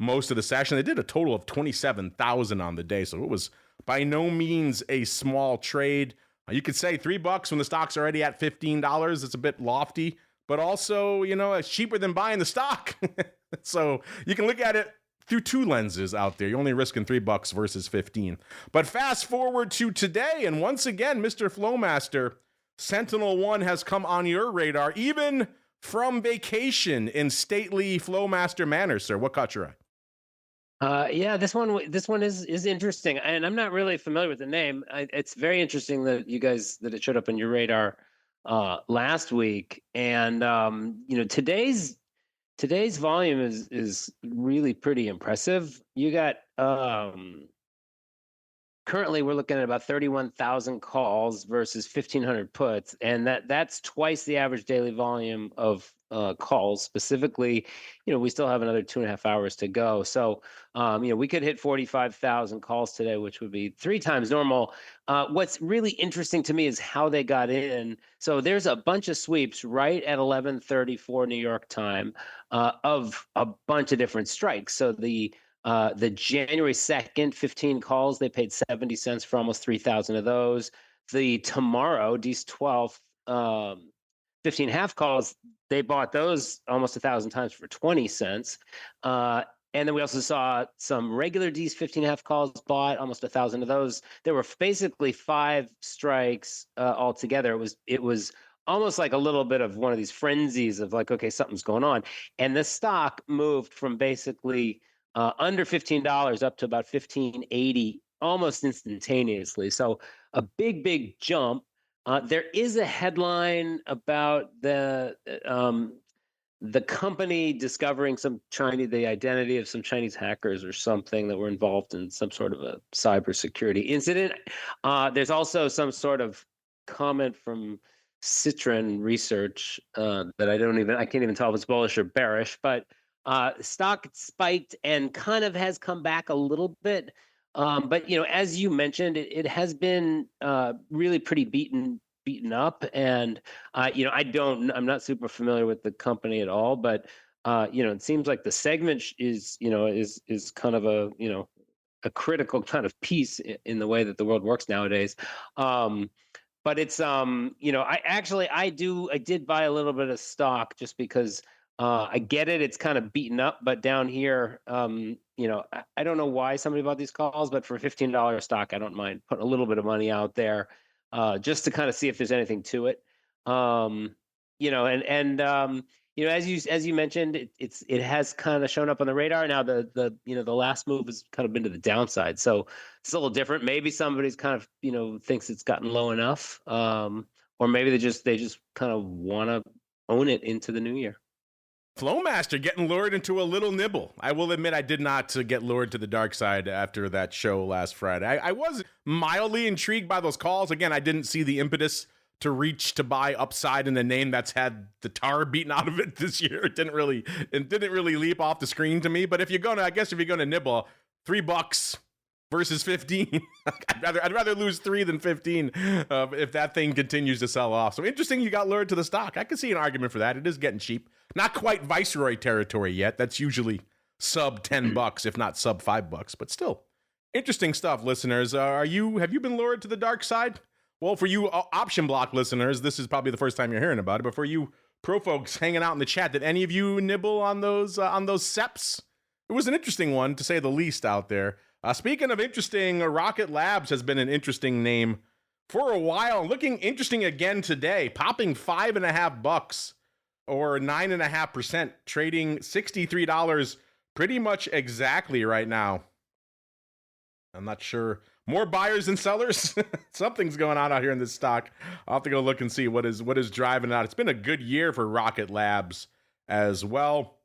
most of the session. They did a total of 27,000 on the day. So it was by no means a small trade. You could say $3 when the stock's already at $15. It's a bit lofty, but also, you know, it's cheaper than buying the stock. So you can look at it through two lenses out there. You're only risking $3 versus 15. But fast forward to today, and once again, Mr. Flowmaster, Sentinel One has come on your radar, even from vacation in stately Flowmaster manner, sir. What caught your eye? Yeah, this one is interesting, and I'm not really familiar with the name. It's very interesting that it showed up on your radar last week, and you know, today's volume is really pretty impressive. You got currently we're looking at about 31,000 calls versus 1,500 puts, and that's twice the average daily volume of calls. Specifically, you know, we still have another 2.5 hours to go. So, you know, we could hit 45,000 calls today, which would be 3 times normal. What's really interesting to me is how they got in. So there's a bunch of sweeps right at 11:34 New York time of a bunch of different strikes. So the January 2nd, 15 calls, they paid 70 cents for almost 3,000 of those. The tomorrow, D's 12th, 15 half calls, they bought those almost 1,000 times for 20 cents. And then we also saw some regular D's 15 half calls bought, almost 1,000 of those. There were basically 5 strikes altogether. It was almost like a little bit of one of these frenzies of like, okay, something's going on. And the stock moved from basically under $15 up to about $15.80 almost instantaneously. So a big jump. There is a headline about the company discovering the identity of some Chinese hackers or something that were involved in some sort of a cybersecurity incident. There's also some sort of comment from Citron Research that I can't even tell if it's bullish or bearish, but stock spiked and kind of has come back a little bit. But as you mentioned, it has been really pretty beaten up, and I'm not super familiar with the company at all, but it seems like the segment is kind of a critical kind of piece in the way that the world works nowadays. But it's I did buy a little bit of stock just because I get it. It's kind of beaten up, but down here, I don't know why somebody bought these calls, but for $15 stock, I don't mind putting a little bit of money out there. Just to kind of see if there's anything to it, as you mentioned, it has kind of shown up on the radar. Now the last move has kind of been to the downside, so it's a little different. Maybe somebody's kind of thinks it's gotten low enough, or maybe they just kind of want to own it into the new year. Flowmaster getting lured into a little nibble. I will admit I did not get lured to the dark side after that show last Friday. I was mildly intrigued by those calls. Again, I didn't see the impetus to reach to buy upside in a name that's had the tar beaten out of it this year. It didn't really leap off the screen to me. But if you're gonna nibble, $3 versus 15, I'd rather lose 3 than 15 if that thing continues to sell off. So interesting, you got lured to the stock. I can see an argument for that. It is getting cheap. Not quite Viceroy territory yet. That's usually sub $10, if not sub $5, but still interesting stuff, listeners. Have you been lured to the dark side? Well, for you option block listeners, this is probably the first time you're hearing about it. But for you pro folks hanging out in the chat, did any of you nibble on those SEPs? It was an interesting one, to say the least, out there. Speaking of interesting, Rocket Labs has been an interesting name for a while. Looking interesting again today, popping $5.50 or 9.5%, trading $63 pretty much exactly right now. I'm not sure. More buyers than sellers? Something's going on out here in this stock. I'll have to go look and see what is driving it out. It's been a good year for Rocket Labs as well.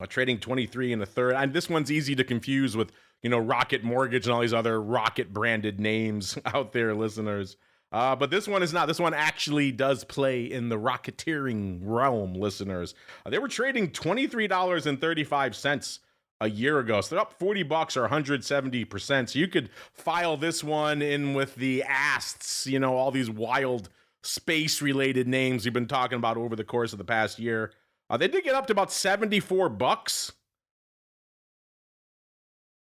Trading 23 1/3. And this one's easy to confuse with, Rocket Mortgage and all these other Rocket branded names out there, listeners. But this one is not. This one actually does play in the rocketeering realm, listeners. They were trading $23.35 a year ago. So they're up $40 or 170%. So you could file this one in with the ASTs, all these wild space-related names we've been talking about over the course of the past year. They did get up to about $74.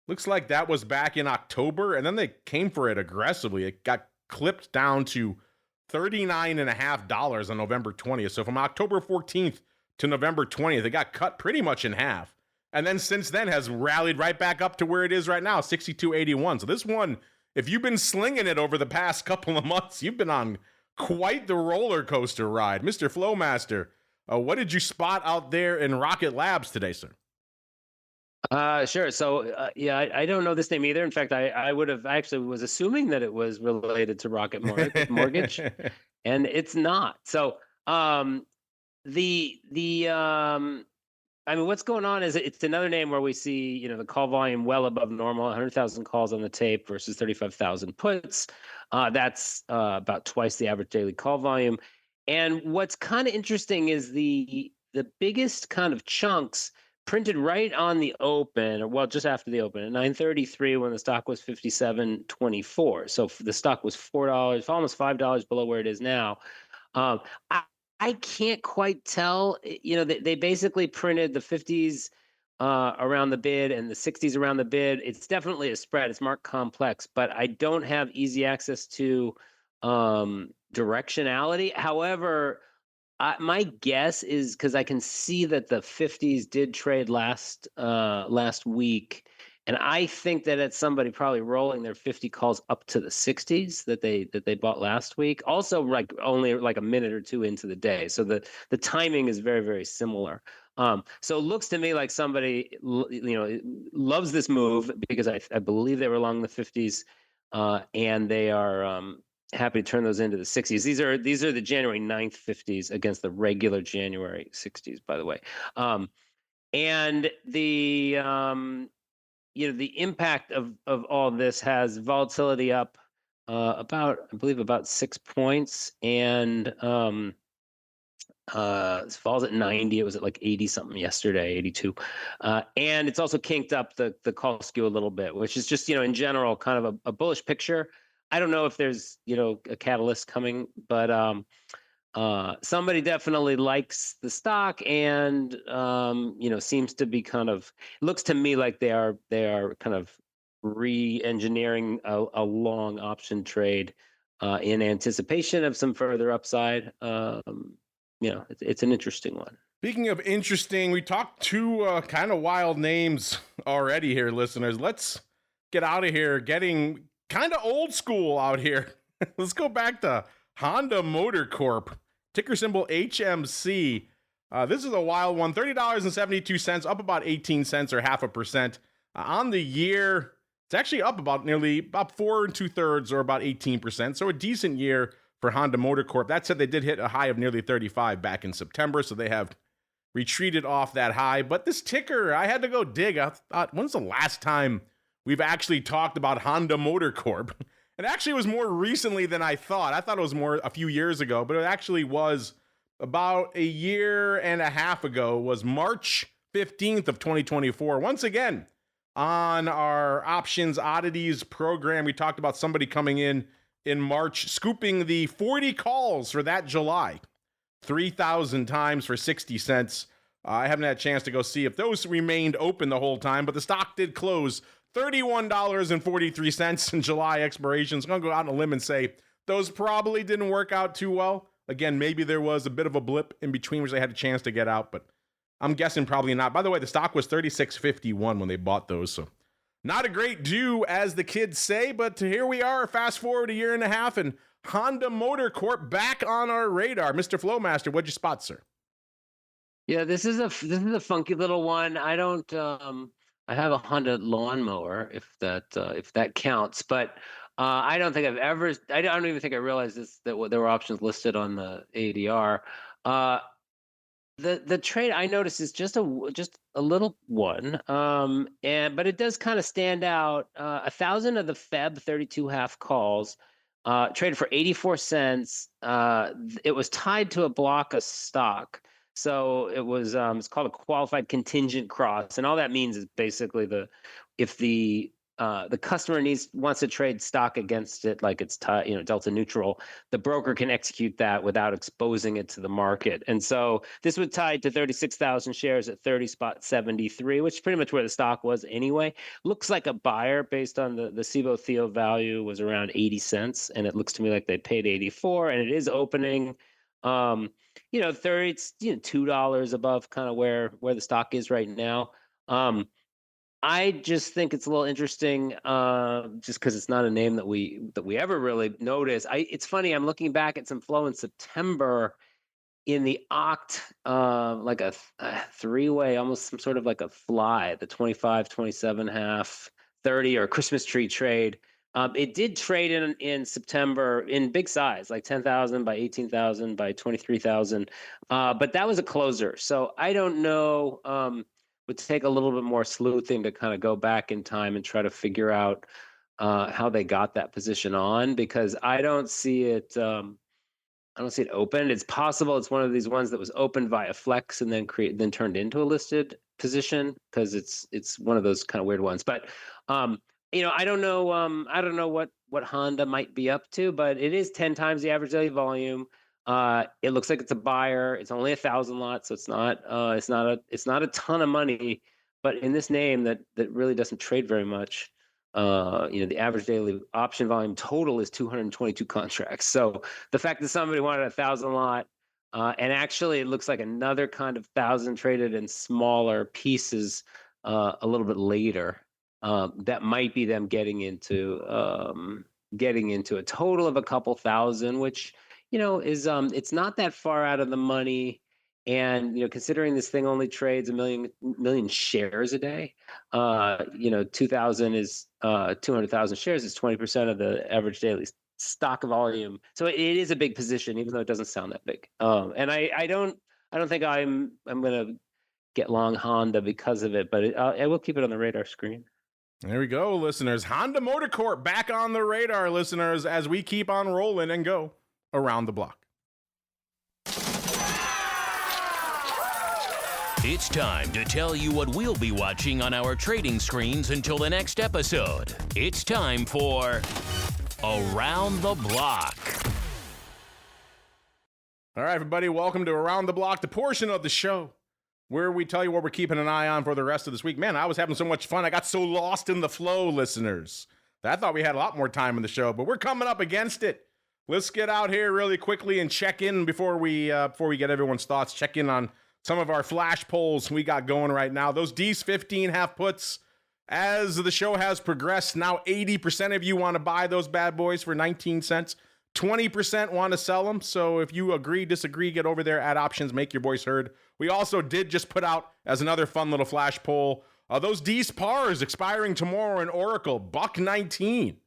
Looks like that was back in October, and then they came for it aggressively. It got clipped down to $39.50 on November 20th. So from October 14th to November 20th, it got cut pretty much in half. And then since then has rallied right back up to where it is right now, 62.81. So this one, if you've been slinging it over the past couple of months, you've been on quite the roller coaster ride. Mr. Flowmaster, what did you spot out there in Rocket Labs today, sir? Sure. So, I don't know this name either. In fact, I actually was assuming that it was related to Rocket Mortgage, and it's not. So, what's going on is it's another name where we see, the call volume well above normal, 100,000 calls on the tape versus 35,000 puts. That's about twice the average daily call volume. And what's kind of interesting is the biggest kind of chunks printed right on the open, or well, just after the open at 9:33 when the stock was 57.24. So the stock was $4, almost $5 below where it is now. I can't quite tell. They basically printed the 50s around the bid and the 60s around the bid. It's definitely a spread. It's marked complex, but I don't have easy access to directionality. However, my guess is, because I can see that the 50s did trade last week, and I think that it's somebody probably rolling their 50 calls up to the 60s that they bought last week. Also, only a minute or two into the day, so the timing is very, very similar. So it looks to me like somebody, loves this move because I believe they were along the 50s, and they are happy to turn those into the 60s. These are the January 9th 50s against the regular January 60s, by the way. And the the impact of all this has volatility up about 6 points, and it falls at 90. It was at like 80 something yesterday, 82, and it's also kinked up the call skew a little bit, which is just in general kind of a bullish picture. I don't know if there's a catalyst coming, but somebody definitely likes the stock, and seems to be kind of, looks to me like they are kind of re-engineering a long option trade in anticipation of some further upside. It's an interesting one. Speaking of interesting, we talked two kind of wild names already here, listeners. Let's get out of here getting kind of old school out here. Let's go back to Honda Motor Corp, ticker symbol HMC. This is a wild one, $30.72, up about 18 cents or 0.5%. On the year, it's actually up about 4 2/3 or about 18%. So a decent year for Honda Motor Corp. That said, they did hit a high of nearly 35 back in September, so they have retreated off that high. But this ticker, I had to go dig. I thought, when's the last time we've actually talked about Honda Motor Corp? It actually was more recently than I thought. I thought it was more a few years ago, but it actually was about a year and a half ago. It was March 15th of 2024. Once again, on our Options Oddities program, we talked about somebody coming in March, scooping the 40 calls for that July, 3,000 times for 60 cents. I haven't had a chance to go see if those remained open the whole time, but the stock did close $31.43 in July expirations. I'm going to go out on a limb and say those probably didn't work out too well. Again, maybe there was a bit of a blip in between, which they had a chance to get out, but I'm guessing probably not. By the way, the stock was $36.51 when they bought those, so not a great do, as the kids say, but here we are, fast forward a year and a half, and Honda Motor Corp back on our radar. Mr. Flowmaster, what'd you spot, sir? Yeah, this is a funky little one. I don't I have a Honda lawnmower, if that counts, but I don't think I've ever. I don't even think I realized that there were options listed on the ADR. The trade I noticed is just a little one, but it does kind of stand out. 1,000 of the Feb 32 half calls traded for 84 cents. It was tied to a block of stock. So it was it's called a qualified contingent cross, and all that means is basically if the customer wants to trade stock against it, like it's delta neutral, the broker can execute that without exposing it to the market. And so this was tied to 36,000 shares at 30.73, which is pretty much where the stock was anyway. Looks like a buyer based on the Cboe Theo value was around 80 cents, and it looks to me like they paid 84, and it is opening 30, it's $2 above kind of where the stock is right now. I just think it's a little interesting, just because it's not a name that we ever really notice. It's funny, I'm looking back at some flow in September in the OCT, like a three-way, almost some sort of like a fly, the 25, 27 half, 30 or Christmas tree trade. It did trade in September in big size, like 10,000 by 18,000 by 23,000. But that was a closer. So I don't know, would take a little bit more sleuthing to kind of go back in time and try to figure out how they got that position on, because I don't see it open. It's possible it's one of these ones that was opened via flex and then turned into a listed position, because it's one of those kind of weird ones. But I don't know what Honda might be up to, but it is 10 times the average daily volume. It looks like it's a buyer. It's only 1,000 lots, so it's not a ton of money. But in this name that really doesn't trade very much, the average daily option volume total is 222 contracts. So the fact that somebody wanted 1,000 lot, and actually it looks like another kind of 1,000 traded in smaller pieces a little bit later. That might be them getting into a total of a couple thousand, which is it's not that far out of the money. And considering this thing only trades a million shares a day, 2,000 is 200,000 shares is 20% of the average daily stock volume. So it is a big position, even though it doesn't sound that big. And I don't think I'm going to get long Honda because of it, but I will keep it on the radar screen. There we go, listeners. Honda Motor Corp back on the radar, listeners, as we keep on rolling and go around the block. It's time to tell you what we'll be watching on our trading screens until the next episode. It's time for Around the Block. All right, everybody, welcome to Around the Block, the portion of the show where we tell you what we're keeping an eye on for the rest of this week. Man, I was having so much fun. I got so lost in the flow, listeners. I thought we had a lot more time in the show, but we're coming up against it. Let's get out here really quickly and check in before we get everyone's thoughts. Check in on some of our flash polls we got going right now. Those D's 15 half puts, as the show has progressed, now 80% of you want to buy those bad boys for 19 cents. 20% want to sell them. So if you agree, disagree, get over there at options, make your voice heard. We also did just put out, as another fun little flash poll, those D's pars expiring tomorrow in Oracle, $1.19.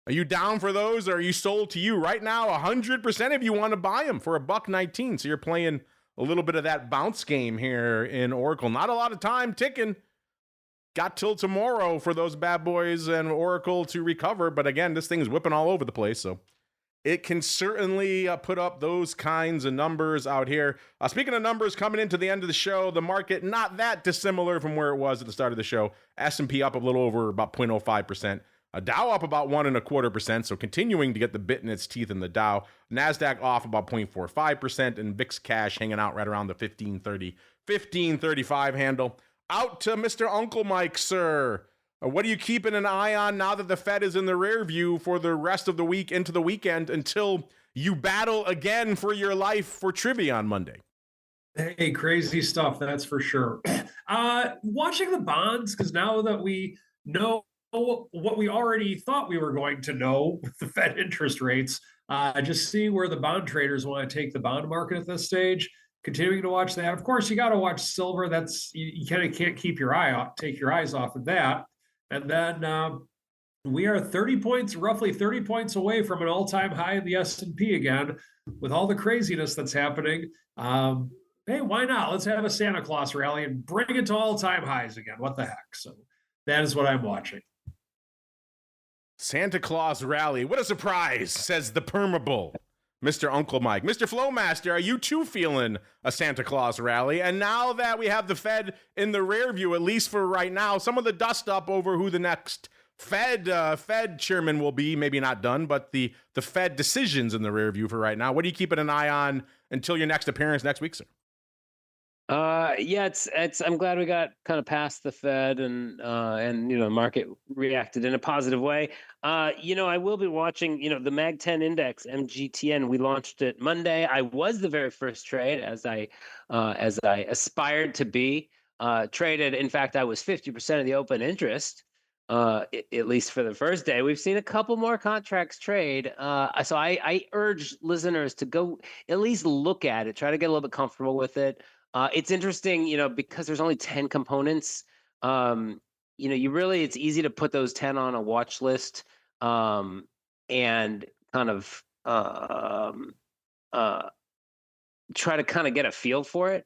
Are you down for those, or are you sold to you? Right now, 100% of you want to buy them for $1.19. So you're playing a little bit of that bounce game here in Oracle. Not a lot of time ticking. Got till tomorrow for those bad boys and Oracle to recover. But again, this thing's whipping all over the place. So it can certainly put up those kinds of numbers out here. Speaking of numbers coming into the end of the show, the market not that dissimilar from where it was at the start of the show. S&P up a little over about 0.05%. Dow up about 1.25%, so continuing to get the bit in its teeth in the Dow. NASDAQ off about 0.45%, and VIX cash hanging out right around the 1530, 1535 handle. Out to Mr. Uncle Mike, sir. What are you keeping an eye on now that the Fed is in the rear view for the rest of the week into the weekend until you battle again for your life for trivia on Monday? Hey, crazy stuff, that's for sure. Watching the bonds, because now that we know what we already thought we were going to know with the Fed interest rates, just see where the bond traders want to take the bond market at this stage. Continuing to watch that. Of course, you got to watch silver. That's you kind of can't keep your take your eyes off of that. And then we are roughly 30 points away from an all-time high in the S&P again, with all the craziness that's happening. Hey, why not? Let's have a Santa Claus rally and bring it to all-time highs again. What the heck? So that is what I'm watching. Santa Claus Rally. What a surprise, says the Permabull, Mr. Uncle Mike. Mr. Flowmaster, are you too feeling a Santa Claus Rally? And now that we have the Fed in the rear view, at least for right now, some of the dust up over who the next Fed chairman will be, maybe not done, but the Fed decisions in the rear view for right now. What are you keeping an eye on until your next appearance next week, sir? Yeah, it's I'm glad we got kind of past the Fed and market reacted in a positive way. I will be watching, the MAG 10 index, MGTN. We launched it Monday. I was the very first trade, as I aspired to be. Traded, in fact, I was 50% of the open interest, at least for the first day. We've seen a couple more contracts trade. So I urge listeners to go at least look at it, try to get a little bit comfortable with it. It's interesting, because there's only 10 components. It's easy to put those 10 on a watch list and kind of try to kind of get a feel for it.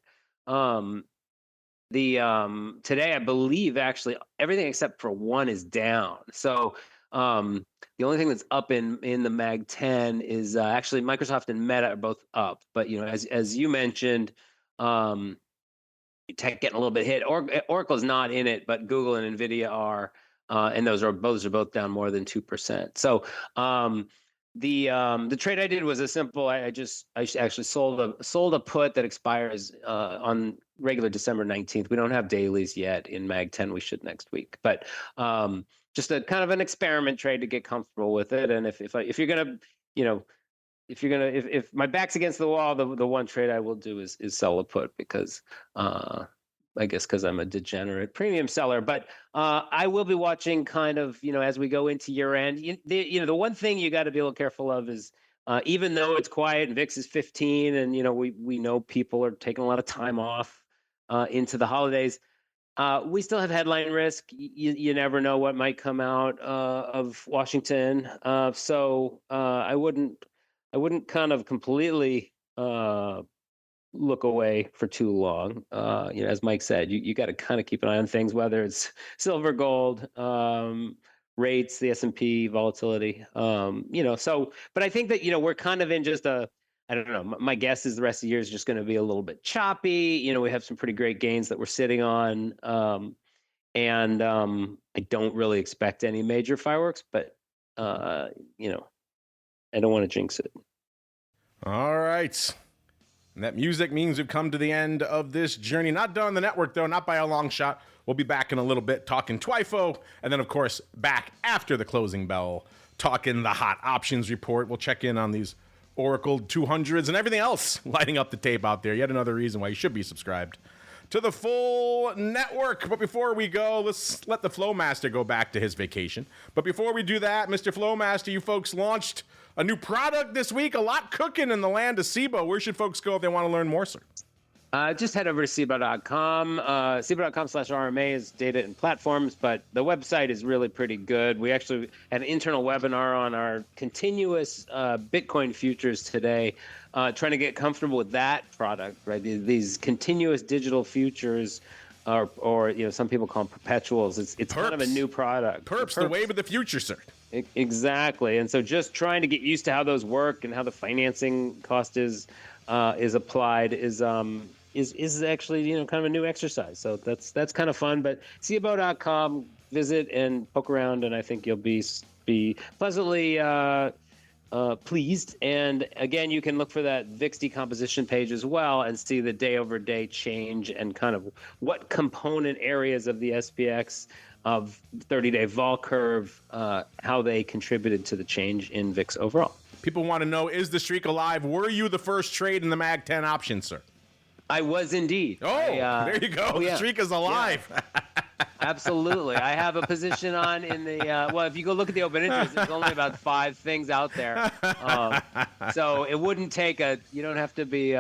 Today, I believe actually everything except for one is down. So the only thing that's up in the MAG 10 is actually Microsoft and Meta are both up. But as you mentioned, tech getting a little bit hit. Oracle's not in it, but Google and Nvidia are, and those are both down more than 2%. So the trade I did was a simple. I actually sold a put that expires on regular December 19th. We don't have dailies yet in MAG 10. We should next week, but just a kind of an experiment trade to get comfortable with it. And if you're gonna, if my back's against the wall, the one trade I will do is sell a put, because I guess because I'm a degenerate premium seller. But I will be watching kind of, as we go into year end. The one thing you got to be a little careful of is even though it's quiet and VIX is 15, and we know people are taking a lot of time off into the holidays. We still have headline risk. You never know what might come out of Washington. So I wouldn't kind of completely look away for too long. As Mike said, you got to kind of keep an eye on things, whether it's silver, gold, rates, the S&P, volatility. But I think that we're kind of in just I don't know. My guess is the rest of the year is just going to be a little bit choppy. We have some pretty great gains that we're sitting on. And I don't really expect any major fireworks, but, I don't want to jinx it. All right. And that music means we've come to the end of this journey. Not done on the network, though, not by a long shot. We'll be back in a little bit talking TWIFO. And then, of course, back after the closing bell, talking the hot options report. We'll check in on these Oracle 200s and everything else lighting up the tape out there. Yet another reason why you should be subscribed to the full network. But before we go, let's let the Flowmaster go back to his vacation. But before we do that, Mr. Flowmaster, you folks launched a new product this week. A lot cooking in the land of Cboe. Where should folks go if they want to learn more, sir? Just head over to Cboe.com. Cboe.com/RMA is data and platforms, but the website is really pretty good. We actually had an internal webinar on our continuous Bitcoin futures today, trying to get comfortable with that product, right? These continuous digital futures, or some people call them perpetuals. It's kind of a new product. Perps, the wave of the future, sir. Exactly. And so just trying to get used to how those work and how the financing cost is applied is actually kind of a new exercise. So that's kind of fun. But Cboe.com, visit and poke around, and I think you'll be pleasantly pleased. And again, you can look for that VIX decomposition page as well and see the day over day change and kind of what component areas of the SPX of 30-day vol curve, how they contributed to the change in VIX overall. People want to know, is the streak alive? Were you the first trade in the MAG 10 option, sir? I was indeed. There you go. The streak is alive. Yeah. Absolutely. I have a position on in the, if you go look at the open interest, there's only about 5 things out there. So it wouldn't take you don't have to be,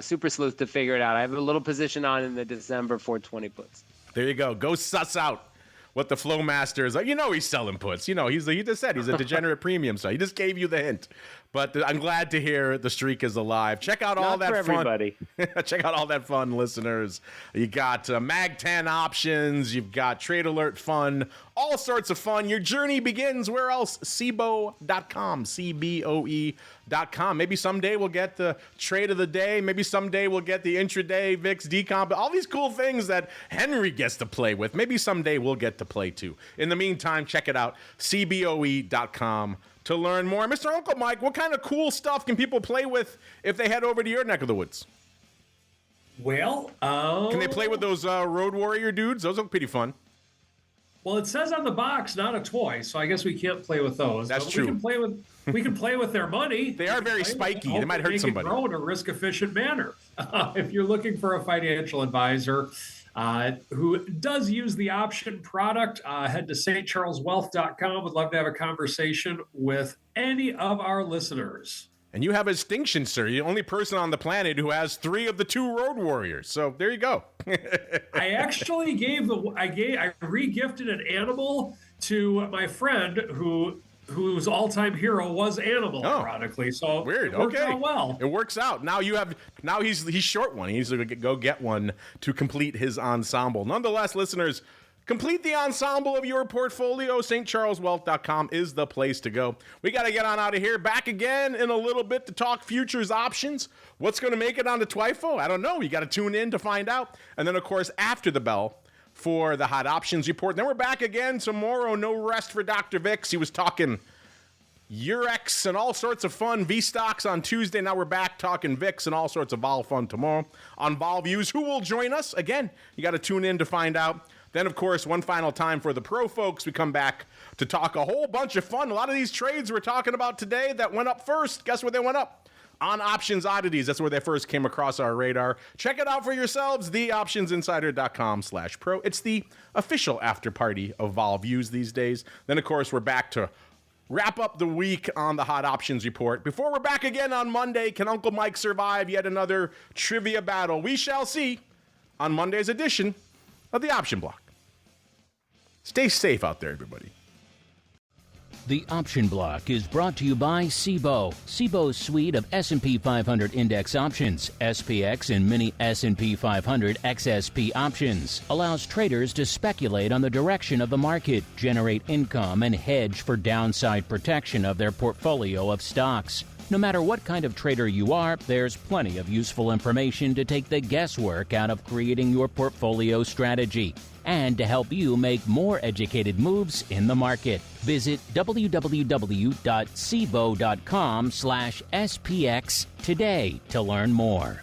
super sleuth to figure it out. I have a little position on in the December 420 puts. There you go. Go suss out what the Flowmaster is like. He's selling puts. He just said he's a degenerate premium, so he just gave you the hint. But I'm glad to hear the streak is alive. Check out all that fun. Everybody. Check out all that fun, listeners. You got MAG 10 options. You've got Trade Alert fun. All sorts of fun. Your journey begins where else? Cboe.com. CBOE.com. Maybe someday we'll get the trade of the day. Maybe someday we'll get the intraday VIX decomp. All these cool things that Henry gets to play with. Maybe someday we'll get to play too. In the meantime, check it out. CBOE.com. to learn more. Mr. Uncle Mike, what kind of cool stuff can people play with if they head over to your neck of the woods? Well, can they play with those Road Warrior dudes? Those look pretty fun. Well, it says on the box, not a toy, so I guess we can't play with those. That's true. We can play with their money. They are very spiky. They might hurt somebody. Grow in a risk-efficient manner. If you're looking for a financial advisor who does use the option product, head to stcharleswealth.com. Would love to have a conversation with any of our listeners. And you have a distinction, sir. You're the only person on the planet who has 3 of the 2 Road Warriors. So there you go. I actually I re-gifted an animal to my friend whose all-time hero was Animal, ironically. So weird. It worked out well. It works out. Now he's short one. He's going to go get one to complete his ensemble. Nonetheless, listeners, complete the ensemble of your portfolio. stcharleswealth.com is the place to go. We got to get on out of here. Back again in a little bit to talk futures options. What's going to make it onto TWIFO? I don't know. You got to tune in to find out. And then, of course, after the bell for the hot options report. Then we're back again tomorrow. No rest for Dr. Vix. He was talking Eurex and all sorts of fun. V-Stocks on Tuesday. Now we're back talking VIX and all sorts of vol fun tomorrow on Vol Views. Who will join us? Again, you got to tune in to find out. Then, of course, one final time for the pro folks, we come back to talk a whole bunch of fun. A lot of these trades we're talking about today that went up first. Guess where they went up? On Options Oddities. That's where they first came across our radar. Check it out for yourselves, theoptionsinsider.com/pro. It's the official after party of Vol Views these days. Then, of course, we're back to wrap up the week on the Hot Options Report. Before we're back again on Monday, can Uncle Mike survive yet another trivia battle? We shall see on Monday's edition of the Option Block. Stay safe out there, everybody. The Option Block is brought to you by Cboe. Cboe's suite of S&P 500 index options, SPX and mini S&P 500 XSP options, allows traders to speculate on the direction of the market, generate income, and hedge for downside protection of their portfolio of stocks. No matter what kind of trader you are, there's plenty of useful information to take the guesswork out of creating your portfolio strategy and to help you make more educated moves in the market. Visit www.cboe.com/SPX today to learn more.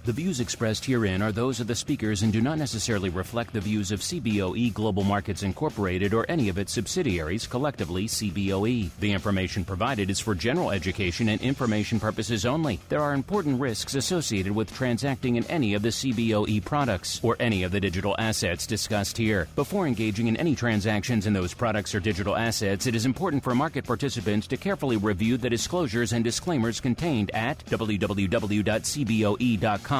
The views expressed herein are those of the speakers and do not necessarily reflect the views of Cboe Global Markets Incorporated or any of its subsidiaries, collectively Cboe. The information provided is for general education and information purposes only. There are important risks associated with transacting in any of the Cboe products or any of the digital assets discussed here. Before engaging in any transactions in those products or digital assets, it is important for market participants to carefully review the disclosures and disclaimers contained at www.cboe.com/US_disclaimers.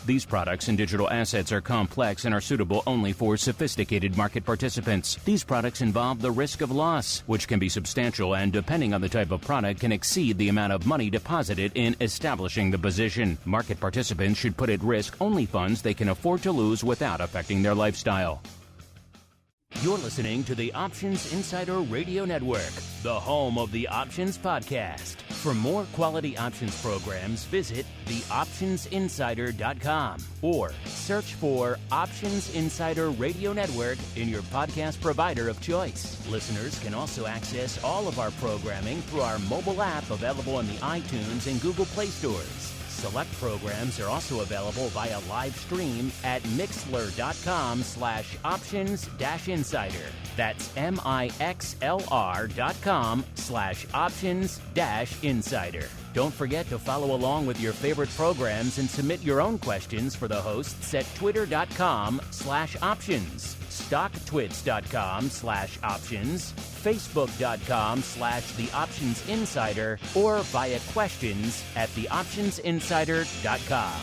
These products and digital assets are complex and are suitable only for sophisticated market participants. These products involve the risk of loss, which can be substantial and, depending on the type of product, can exceed the amount of money deposited in establishing the position. Market participants should put at risk only funds they can afford to lose without affecting their lifestyle. You're listening to the Options Insider Radio Network, the home of the Options Podcast. For more quality options programs, visit theoptionsinsider.com or search for Options Insider Radio Network in your podcast provider of choice. Listeners can also access all of our programming through our mobile app available in the iTunes and Google Play stores. Select programs are also available via live stream at mixlr.com/options-insider. That's mixlr.com/options-insider. Don't forget to follow along with your favorite programs and submit your own questions for the hosts at twitter.com/options, stocktwits.com/options, facebook.com/theoptionsinsider, or via questions@theoptionsinsider.com.